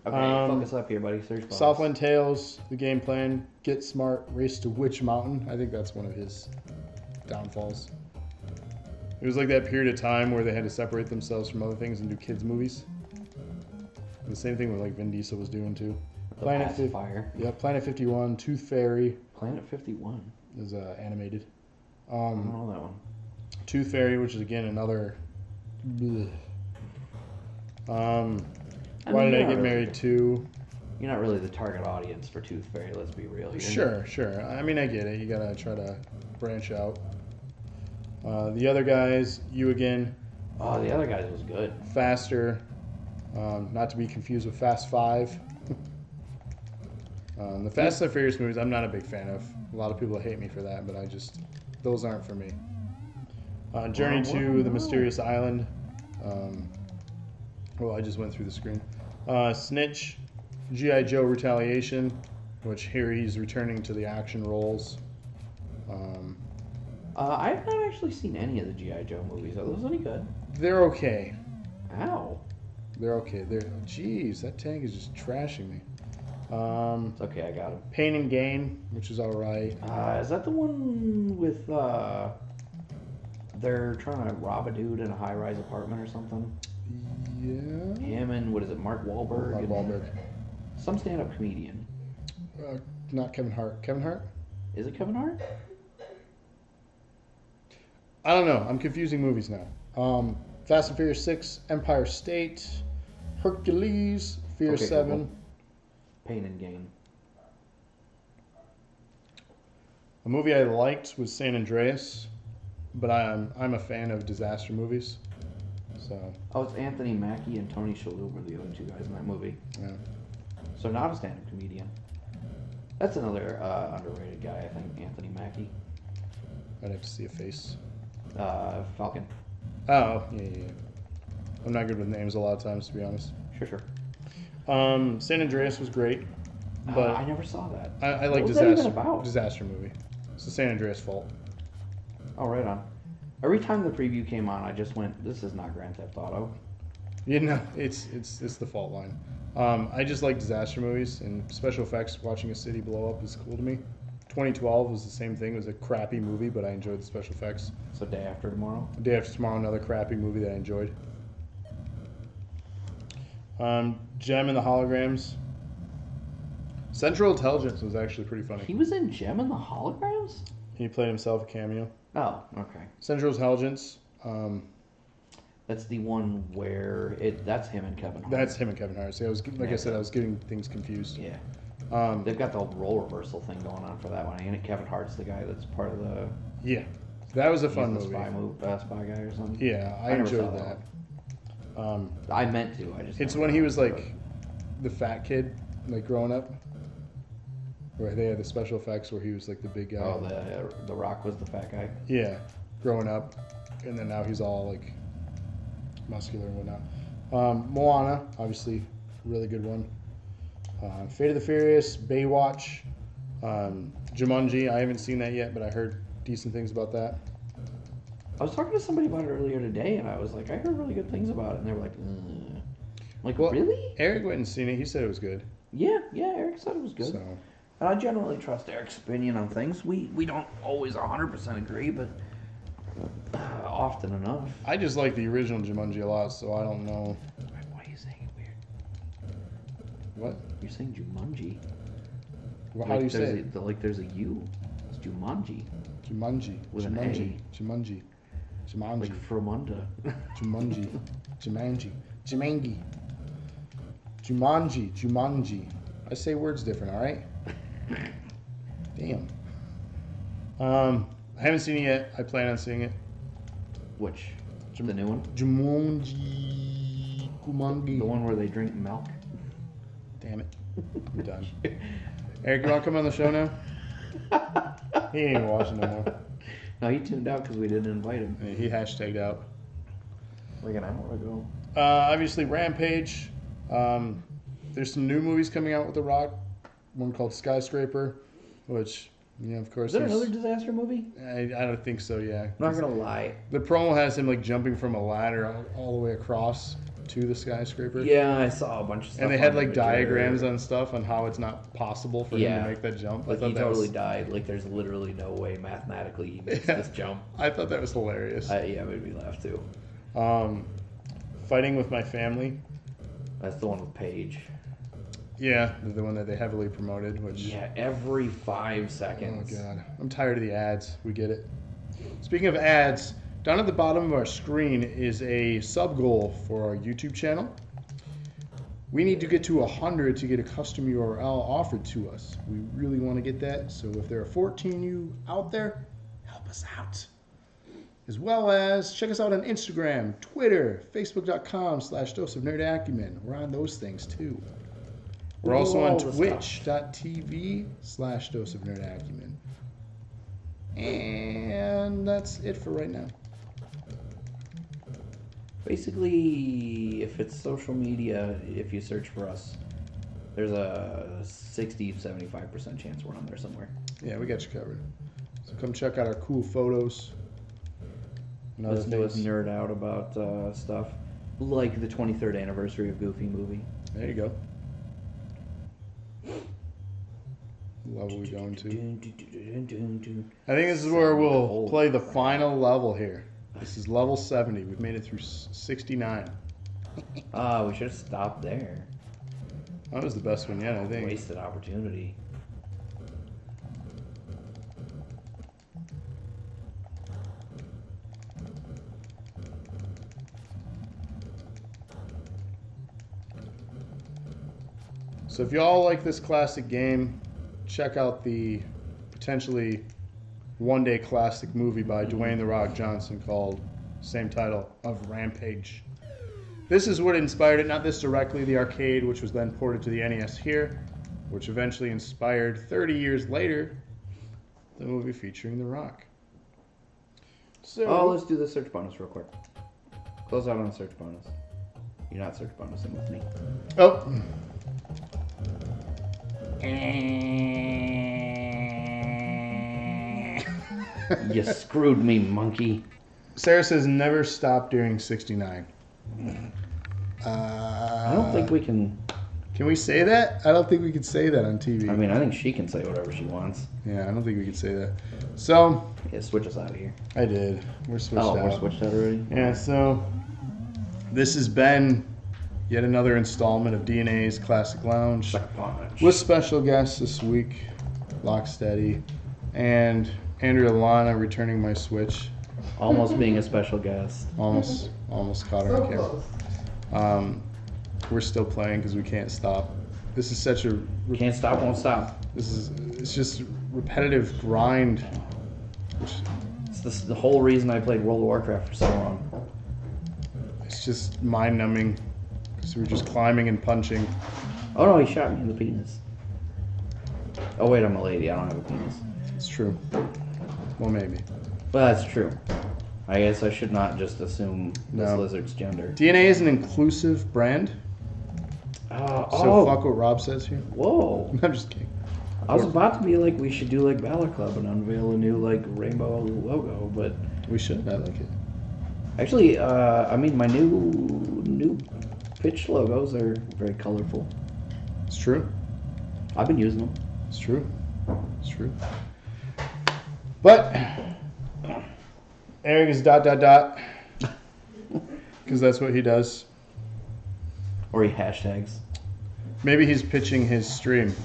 Speaker 1: Okay, focus up here, buddy. Search box.
Speaker 2: Southland Tales, the game plan, get smart, race to Witch Mountain. I think that's one of his downfalls. It was like that period of time where they had to separate themselves from other things and do kids movies. And the same thing with like Vin Diesel was doing too.
Speaker 1: The Pacifier.
Speaker 2: Yeah, Planet 51, Tooth Fairy
Speaker 1: Planet 51.
Speaker 2: is animated.
Speaker 1: I don't know that one.
Speaker 2: Tooth Fairy, which is again another. Bleh. Why Did I Get Married to?
Speaker 1: You're not really the target audience for Tooth Fairy, let's be real here.
Speaker 2: Sure. I mean, I get it. You gotta try to branch out. The other guys, You Again.
Speaker 1: Oh, the other guys was good.
Speaker 2: Faster. Not to be confused with Fast Five. The Fast and Furious movies, I'm not a big fan of. A lot of people hate me for that, but those aren't for me. Journey to the Mysterious Island. I just went through the screen. Snitch, G.I. Joe Retaliation, which here he's returning to the action roles.
Speaker 1: I've not actually seen any of the G.I. Joe movies. Are those any good?
Speaker 2: They're okay.
Speaker 1: Ow.
Speaker 2: They're okay. Jeez, that tank is just trashing me.
Speaker 1: It's okay, I got him.
Speaker 2: Pain and Gain, which is alright.
Speaker 1: Is that the one with, they're trying to rob a dude in a high-rise apartment or something?
Speaker 2: Yeah.
Speaker 1: Him and, what is it, Mark Wahlberg?
Speaker 2: Mark Wahlberg.
Speaker 1: Some stand-up comedian.
Speaker 2: Not Kevin Hart. Kevin Hart?
Speaker 1: Is it Kevin Hart?
Speaker 2: I don't know. I'm confusing movies now. Fast and Furious 6, Empire State, Hercules, Fear 7.
Speaker 1: Cool. Pain and Gain.
Speaker 2: A movie I liked was San Andreas, but I'm a fan of disaster movies. So.
Speaker 1: Oh, it's Anthony Mackie and Tony Shalhoub were the other two guys in that movie.
Speaker 2: Yeah.
Speaker 1: So not a stand-up comedian. That's another underrated guy, I think, Anthony Mackie.
Speaker 2: I'd have to see a face.
Speaker 1: Falcon.
Speaker 2: Oh, yeah. I'm not good with names a lot of times, to be honest.
Speaker 1: Sure.
Speaker 2: San Andreas was great, but
Speaker 1: I never saw that.
Speaker 2: I like
Speaker 1: what was that even about?
Speaker 2: disaster movie. It's the San Andreas fault.
Speaker 1: Oh, right on. Every time the preview came on, I just went, "This is not Grand Theft Auto."
Speaker 2: You know, it's the fault line. I just like disaster movies and special effects. Watching a city blow up is cool to me. 2012 was the same thing. It was a crappy movie, but I enjoyed the special effects.
Speaker 1: So Day After Tomorrow?
Speaker 2: Day After Tomorrow, another crappy movie that I enjoyed. Gem and the Holograms. Central Intelligence was actually pretty funny.
Speaker 1: He was in Gem and the Holograms?
Speaker 2: He played himself a cameo.
Speaker 1: Oh, okay.
Speaker 2: Central Intelligence.
Speaker 1: That's the one where that's him and Kevin Hart.
Speaker 2: That's him and Kevin Hart. See, I said, I was getting things confused.
Speaker 1: Yeah. They've got the role reversal thing going on for that one. And Kevin Hart's the guy that's part of the...
Speaker 2: Yeah. That was a fun
Speaker 1: movie. Spy guy or something?
Speaker 2: Yeah, I enjoyed that.
Speaker 1: I meant to.
Speaker 2: It's when he was like the fat kid, like growing up. Where they had the special effects where he was like the big guy.
Speaker 1: Oh, the Rock was the fat guy?
Speaker 2: Yeah, growing up. And then now he's all like muscular and whatnot. Moana, obviously, really good one. Fate of the Furious, Baywatch, Jumanji. I haven't seen that yet, but I heard decent things about that.
Speaker 1: I was talking to somebody about it earlier today, and I was like, I heard really good things about it, and they were like, ugh. Like, well, really?
Speaker 2: Eric went and seen it. He said it was good.
Speaker 1: Yeah, Eric said it was good.
Speaker 2: So.
Speaker 1: And I generally trust Eric's opinion on things. We don't always 100% agree, but often enough.
Speaker 2: I just like the original Jumanji a lot, so I don't know.
Speaker 1: Why are you saying it weird?
Speaker 2: What?
Speaker 1: You're saying Jumanji.
Speaker 2: Well, how do you say it?
Speaker 1: Like there's a U. It's Jumanji.
Speaker 2: Jumanji.
Speaker 1: With an A.
Speaker 2: Jumanji.
Speaker 1: Like Fromunda.
Speaker 2: Jumanji. Jumanji. Jumanji. I say words different, alright? Damn. I haven't seen it yet. I plan on seeing it.
Speaker 1: Which? The new one?
Speaker 2: Jumanji.
Speaker 1: The one where they drink milk?
Speaker 2: Damn it. I'm done. Eric, you want to come on the show now? He ain't even watching no more.
Speaker 1: No, he tuned out because we didn't invite him.
Speaker 2: Yeah, he hashtagged out.
Speaker 1: Like an hour ago.
Speaker 2: Obviously, Rampage. There's some new movies coming out with The Rock. One called Skyscraper, which, of course.
Speaker 1: Is there another disaster movie?
Speaker 2: I don't think so, yeah.
Speaker 1: I'm not going to lie.
Speaker 2: The promo has him, like, jumping from a ladder all the way across to the skyscraper.
Speaker 1: Yeah, I saw a bunch of stuff.
Speaker 2: And they had, like, diagrams on stuff on how it's not possible for him to make that jump.
Speaker 1: Like, he totally died. Like, there's literally no way mathematically he makes this jump.
Speaker 2: I thought that was hilarious.
Speaker 1: Yeah, it made me laugh, too.
Speaker 2: Fighting with My Family.
Speaker 1: That's the one with Paige.
Speaker 2: Yeah, the one that they heavily promoted.
Speaker 1: Yeah, every 5 seconds.
Speaker 2: Oh, God. I'm tired of the ads. We get it. Speaking of ads, down at the bottom of our screen is a sub goal for our YouTube channel. We need to get to 100 to get a custom URL offered to us. We really want to get that. So if there are 14 you out there, help us out. As well as check us out on Instagram, Twitter, Facebook.com/Dose of Nerd Acumen. We're on those things too. We're also on Twitch.tv/Dose of Nerd Acumen. And that's it for right now.
Speaker 1: Basically, if it's social media, if you search for us, there's a 60-75% chance we're on there somewhere.
Speaker 2: Yeah, we got you covered. So come check out our cool photos.
Speaker 1: Listen to us nerd out about stuff like the 23rd anniversary of Goofy movie.
Speaker 2: There you go. What level are we going to? I think this is where we'll play the final level here. This is level 70. We've made it through 69.
Speaker 1: We should have stopped there.
Speaker 2: That was the best one yet, I think.
Speaker 1: Wasted opportunity.
Speaker 2: So if y'all like this classic game, check out the potentially one-day classic movie by Dwayne "The Rock" Johnson called same title of Rampage. This is what inspired it, not this directly, the arcade, which was then ported to the NES here, which eventually inspired 30 years later the movie featuring The Rock.
Speaker 1: So let's do the search bonus real quick. Close out on the search bonus. You're not search bonusing with me.
Speaker 2: Oh.
Speaker 1: You screwed me, monkey.
Speaker 2: Sarah says never stop during 69.
Speaker 1: I don't think we can.
Speaker 2: Can we say that? I don't think we could say that on TV.
Speaker 1: I mean, I think she can say whatever she wants.
Speaker 2: Yeah, I don't think we could say that. So.
Speaker 1: Yeah, switch us out of here.
Speaker 2: I did. We're switched out.
Speaker 1: Oh, we're switched out already?
Speaker 2: Yeah, so this has been yet another installment of DNA's Classic Lounge with special guests this week, Locksteady, and Andrea Lana returning my Switch.
Speaker 1: Almost being a special guest.
Speaker 2: Almost caught her on camera. We're still playing because we can't stop. This is such a...
Speaker 1: Can't stop, won't stop.
Speaker 2: It's just repetitive grind.
Speaker 1: It's the whole reason I played World of Warcraft for so long.
Speaker 2: It's just mind-numbing. So we're just climbing and punching.
Speaker 1: Oh no, he shot me in the penis. Oh wait, I'm a lady. I don't have a penis.
Speaker 2: It's true. Well, maybe.
Speaker 1: Well, that's true. I guess I should not just assume this lizard's gender.
Speaker 2: DNA is an inclusive brand. So fuck what Rob says here.
Speaker 1: Whoa.
Speaker 2: I'm just kidding.
Speaker 1: I was about to be like, we should do like Valor Club and unveil a new like rainbow logo, but
Speaker 2: we should. I like it.
Speaker 1: Actually, I mean, my new pitch logos are very colorful.
Speaker 2: It's true.
Speaker 1: I've been using them.
Speaker 2: It's true. It's true. But Eric is ... because that's what he does.
Speaker 1: Or he hashtags.
Speaker 2: Maybe he's pitching his stream.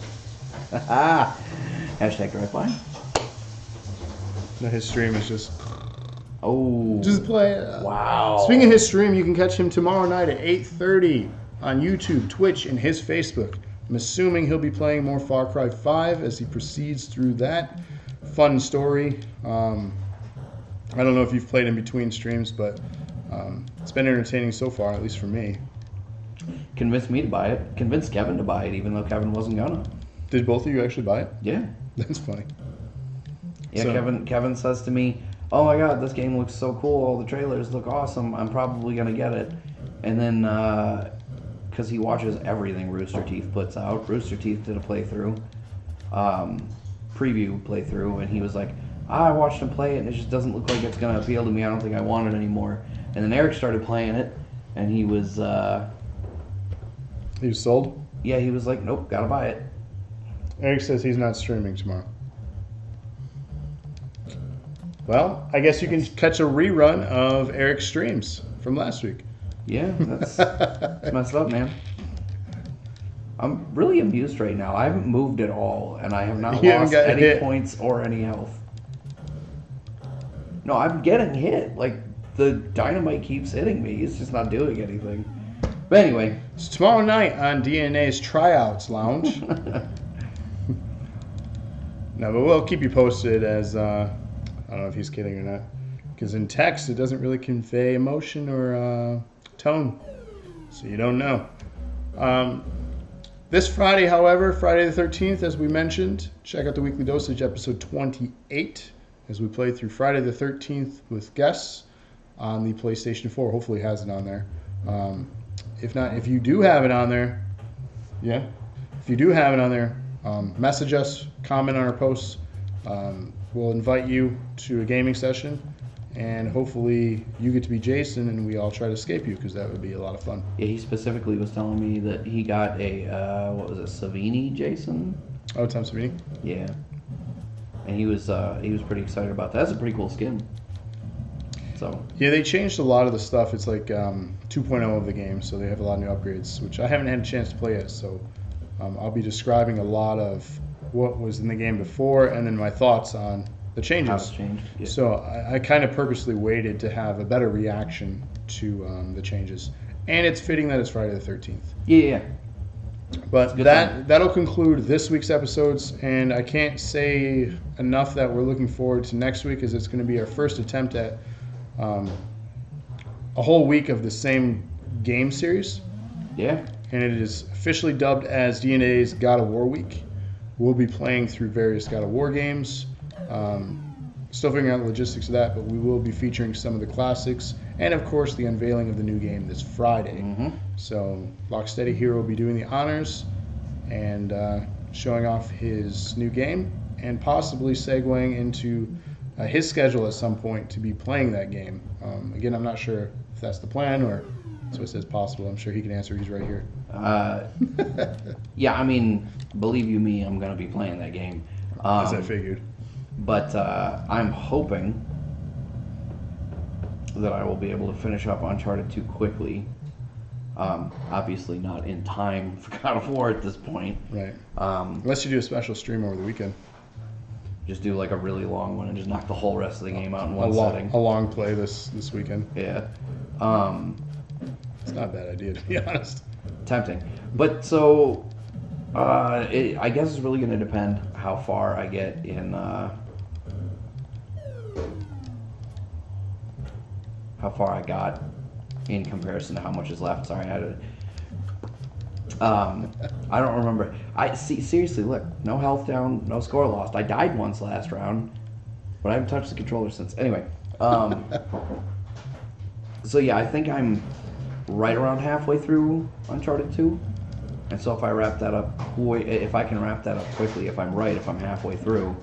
Speaker 1: Hashtag GRAV1TY.
Speaker 2: No, his stream is just...
Speaker 1: Oh.
Speaker 2: Just play it.
Speaker 1: Wow.
Speaker 2: Speaking of his stream, you can catch him tomorrow night at 8:30 on YouTube, Twitch, and his Facebook. I'm assuming he'll be playing more Far Cry 5 as he proceeds through that fun story. I don't know if you've played in between streams, but it's been entertaining so far, at least for me.
Speaker 1: Convinced me to buy it. Convinced Kevin to buy it, even though Kevin wasn't gonna.
Speaker 2: Did both of you actually buy it?
Speaker 1: Yeah.
Speaker 2: That's funny.
Speaker 1: Yeah, so, Kevin says to me, oh my god, this game looks so cool, all the trailers look awesome, I'm probably gonna get it. And then, because he watches everything Rooster Teeth puts out. Rooster Teeth did a playthrough, preview playthrough, and he was like, I watched him play it, and it just doesn't look like it's going to appeal to me. I don't think I want it anymore. And then Eric started playing it, and he was...
Speaker 2: he was sold?
Speaker 1: Yeah, he was like, nope, gotta buy it.
Speaker 3: Eric says he's not streaming tomorrow. Well, I guess you can catch a rerun of Eric's streams from last week.
Speaker 1: Yeah, that's messed up, man. I'm really amused right now. I haven't moved at all, and I have not lost any points or any health. No, I'm getting hit. Like, the dynamite keeps hitting me. It's just not doing anything. But anyway.
Speaker 2: It's tomorrow night on DNA's Tryouts Lounge. No, but we'll keep you posted as, I don't know if he's kidding or not. Because in text, it doesn't really convey emotion or tone. So you don't know. This Friday, however, Friday the 13th, as we mentioned, check out the Weekly Dosage, episode 28, as we play through Friday the 13th with guests on the PlayStation 4. Hopefully it has it on there. If not, if you do have it on there, yeah, if you do have it on there, message us, comment on our posts. We'll invite you to a gaming session, and hopefully you get to be Jason, and we all try to escape you, because that would be a lot of fun.
Speaker 1: Yeah, he specifically was telling me that he got a, what was it, Savini Jason?
Speaker 2: Oh, Tom Savini?
Speaker 1: Yeah. And he was pretty excited about that. That's a pretty cool skin. So.
Speaker 2: Yeah, they changed a lot of the stuff. It's like 2.0 of the game, so they have a lot of new upgrades, which I haven't had a chance to play yet. So I'll be describing a lot of what was in the game before, and then my thoughts on the changes.
Speaker 1: How it's changed. Yeah.
Speaker 2: So I kind of purposely waited to have a better reaction to the changes, and it's fitting that it's Friday the 13th.
Speaker 1: Yeah.
Speaker 2: But that'll conclude this week's episodes, and I can't say enough that we're looking forward to next week, as it's going to be our first attempt at a whole week of the same game series.
Speaker 1: Yeah.
Speaker 2: And it is officially dubbed as DNA's God of War Week. We'll be playing through various God of War games. Still figuring out the logistics of that, but we will be featuring some of the classics, and of course the unveiling of the new game this Friday.
Speaker 1: Mm-hmm.
Speaker 2: So Locksteady here will be doing the honors and showing off his new game, and possibly segueing into his schedule at some point to be playing that game. Again, I'm not sure if that's the plan, or so it says possible. I'm sure he can answer. He's right here.
Speaker 1: Yeah, I mean, believe you me, I'm going to be playing that game.
Speaker 2: As I figured.
Speaker 1: But I'm hoping that I will be able to finish up Uncharted 2 quickly. Obviously not in time for God of War at this point.
Speaker 2: Right. Unless you do a special stream over the weekend.
Speaker 1: Just do like a really long one and just knock the whole rest of the game out in one setting.
Speaker 2: A long play this weekend.
Speaker 1: Yeah.
Speaker 2: It's not a bad idea, to be honest.
Speaker 1: Tempting. But so, I guess it's really going to depend how far I get in, how far I got in comparison to how much is left. Sorry, I had to... I don't remember. Seriously, look, no health down, no score lost. I died once last round, but I haven't touched the controller since. Anyway, so yeah, I think I'm right around halfway through Uncharted 2. And so if I wrap that up, if I can wrap that up quickly, if I'm halfway through,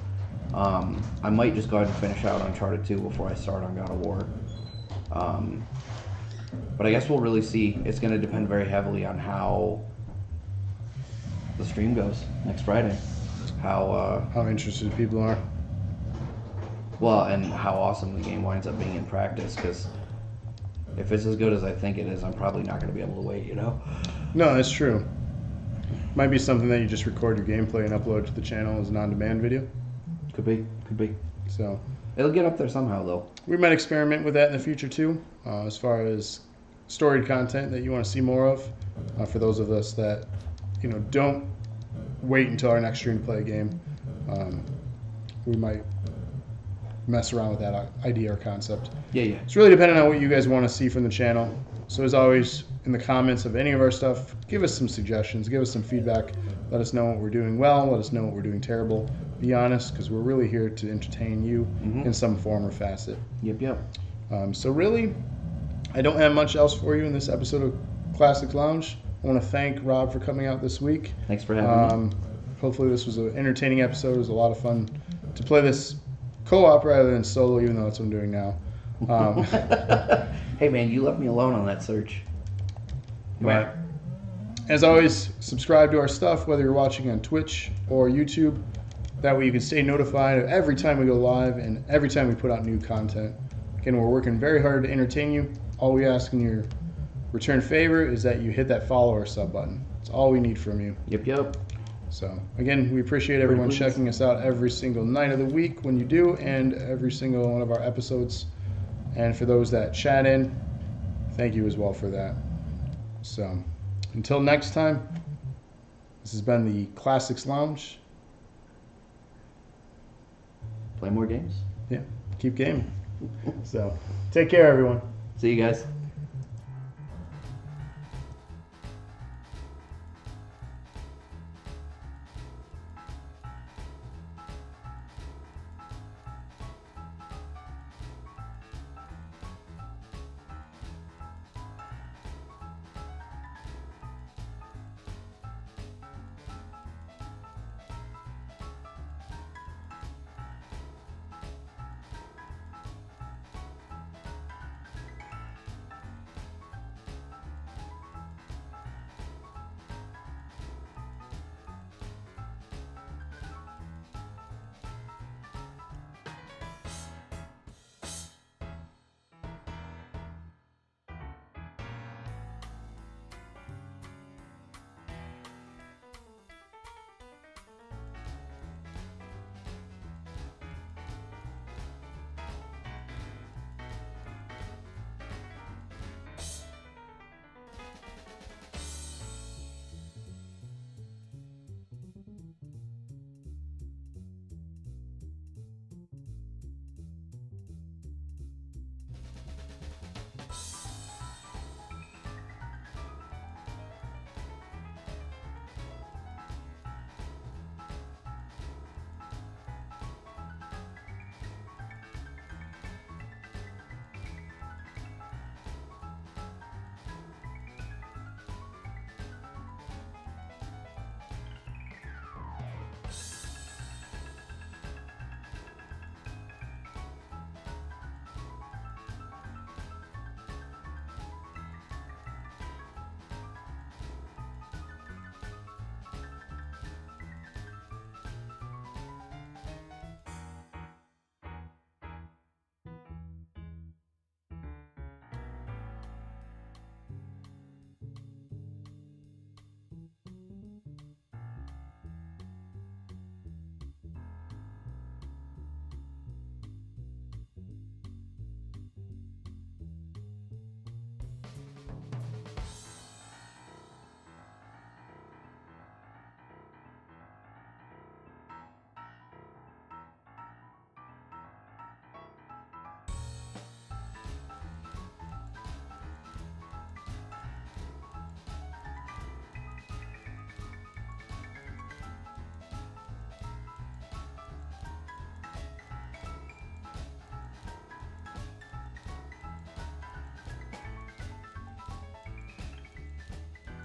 Speaker 1: I might just go ahead and finish out Uncharted 2 before I start on God of War. But I guess we'll really see. It's going to depend very heavily on how the stream goes next Friday. How
Speaker 2: interested people are.
Speaker 1: Well, and how awesome the game winds up being in practice, because if it's as good as I think it is, I'm probably not going to be able to wait, you know?
Speaker 2: No, that's true. Might be something that you just record your gameplay and upload to the channel as an on-demand video.
Speaker 1: Could be.
Speaker 2: So
Speaker 1: it'll get up there somehow, though.
Speaker 2: We might experiment with that in the future, too, as far as storied content that you want to see more of. For those of us that, don't wait until our next stream to play a game, we might mess around with that idea or concept.
Speaker 1: Yeah.
Speaker 2: It's really dependent on what you guys want to see from the channel. So as always, in the comments of any of our stuff, give us some suggestions, give us some feedback. Let us know what we're doing well, let us know what we're doing terrible. Be honest, because we're really here to entertain you in some form or facet.
Speaker 1: Yep.
Speaker 2: So really, I don't have much else for you in this episode of Classics Lounge. I want to thank Rob for coming out this week.
Speaker 1: Thanks for having me.
Speaker 2: Hopefully this was an entertaining episode. It was a lot of fun to play this co-op rather than solo, even though that's what I'm doing now.
Speaker 1: Hey man, you left me alone on that search.
Speaker 2: But as always, subscribe to our stuff, whether you're watching on Twitch or YouTube. That way you can stay notified of every time we go live and every time we put out new content. Again, we're working very hard to entertain you. All we ask in your return favor is that you hit that follow or sub button. That's all we need from you.
Speaker 1: Yep.
Speaker 2: So, again, we appreciate everyone checking us out every single night of the week when you do, and every single one of our episodes. And for those that chat in, thank you as well for that. So, until next time, this has been the Classics Lounge.
Speaker 1: Play more games.
Speaker 2: Yeah, keep gaming.
Speaker 3: So, take care, everyone.
Speaker 1: See you guys.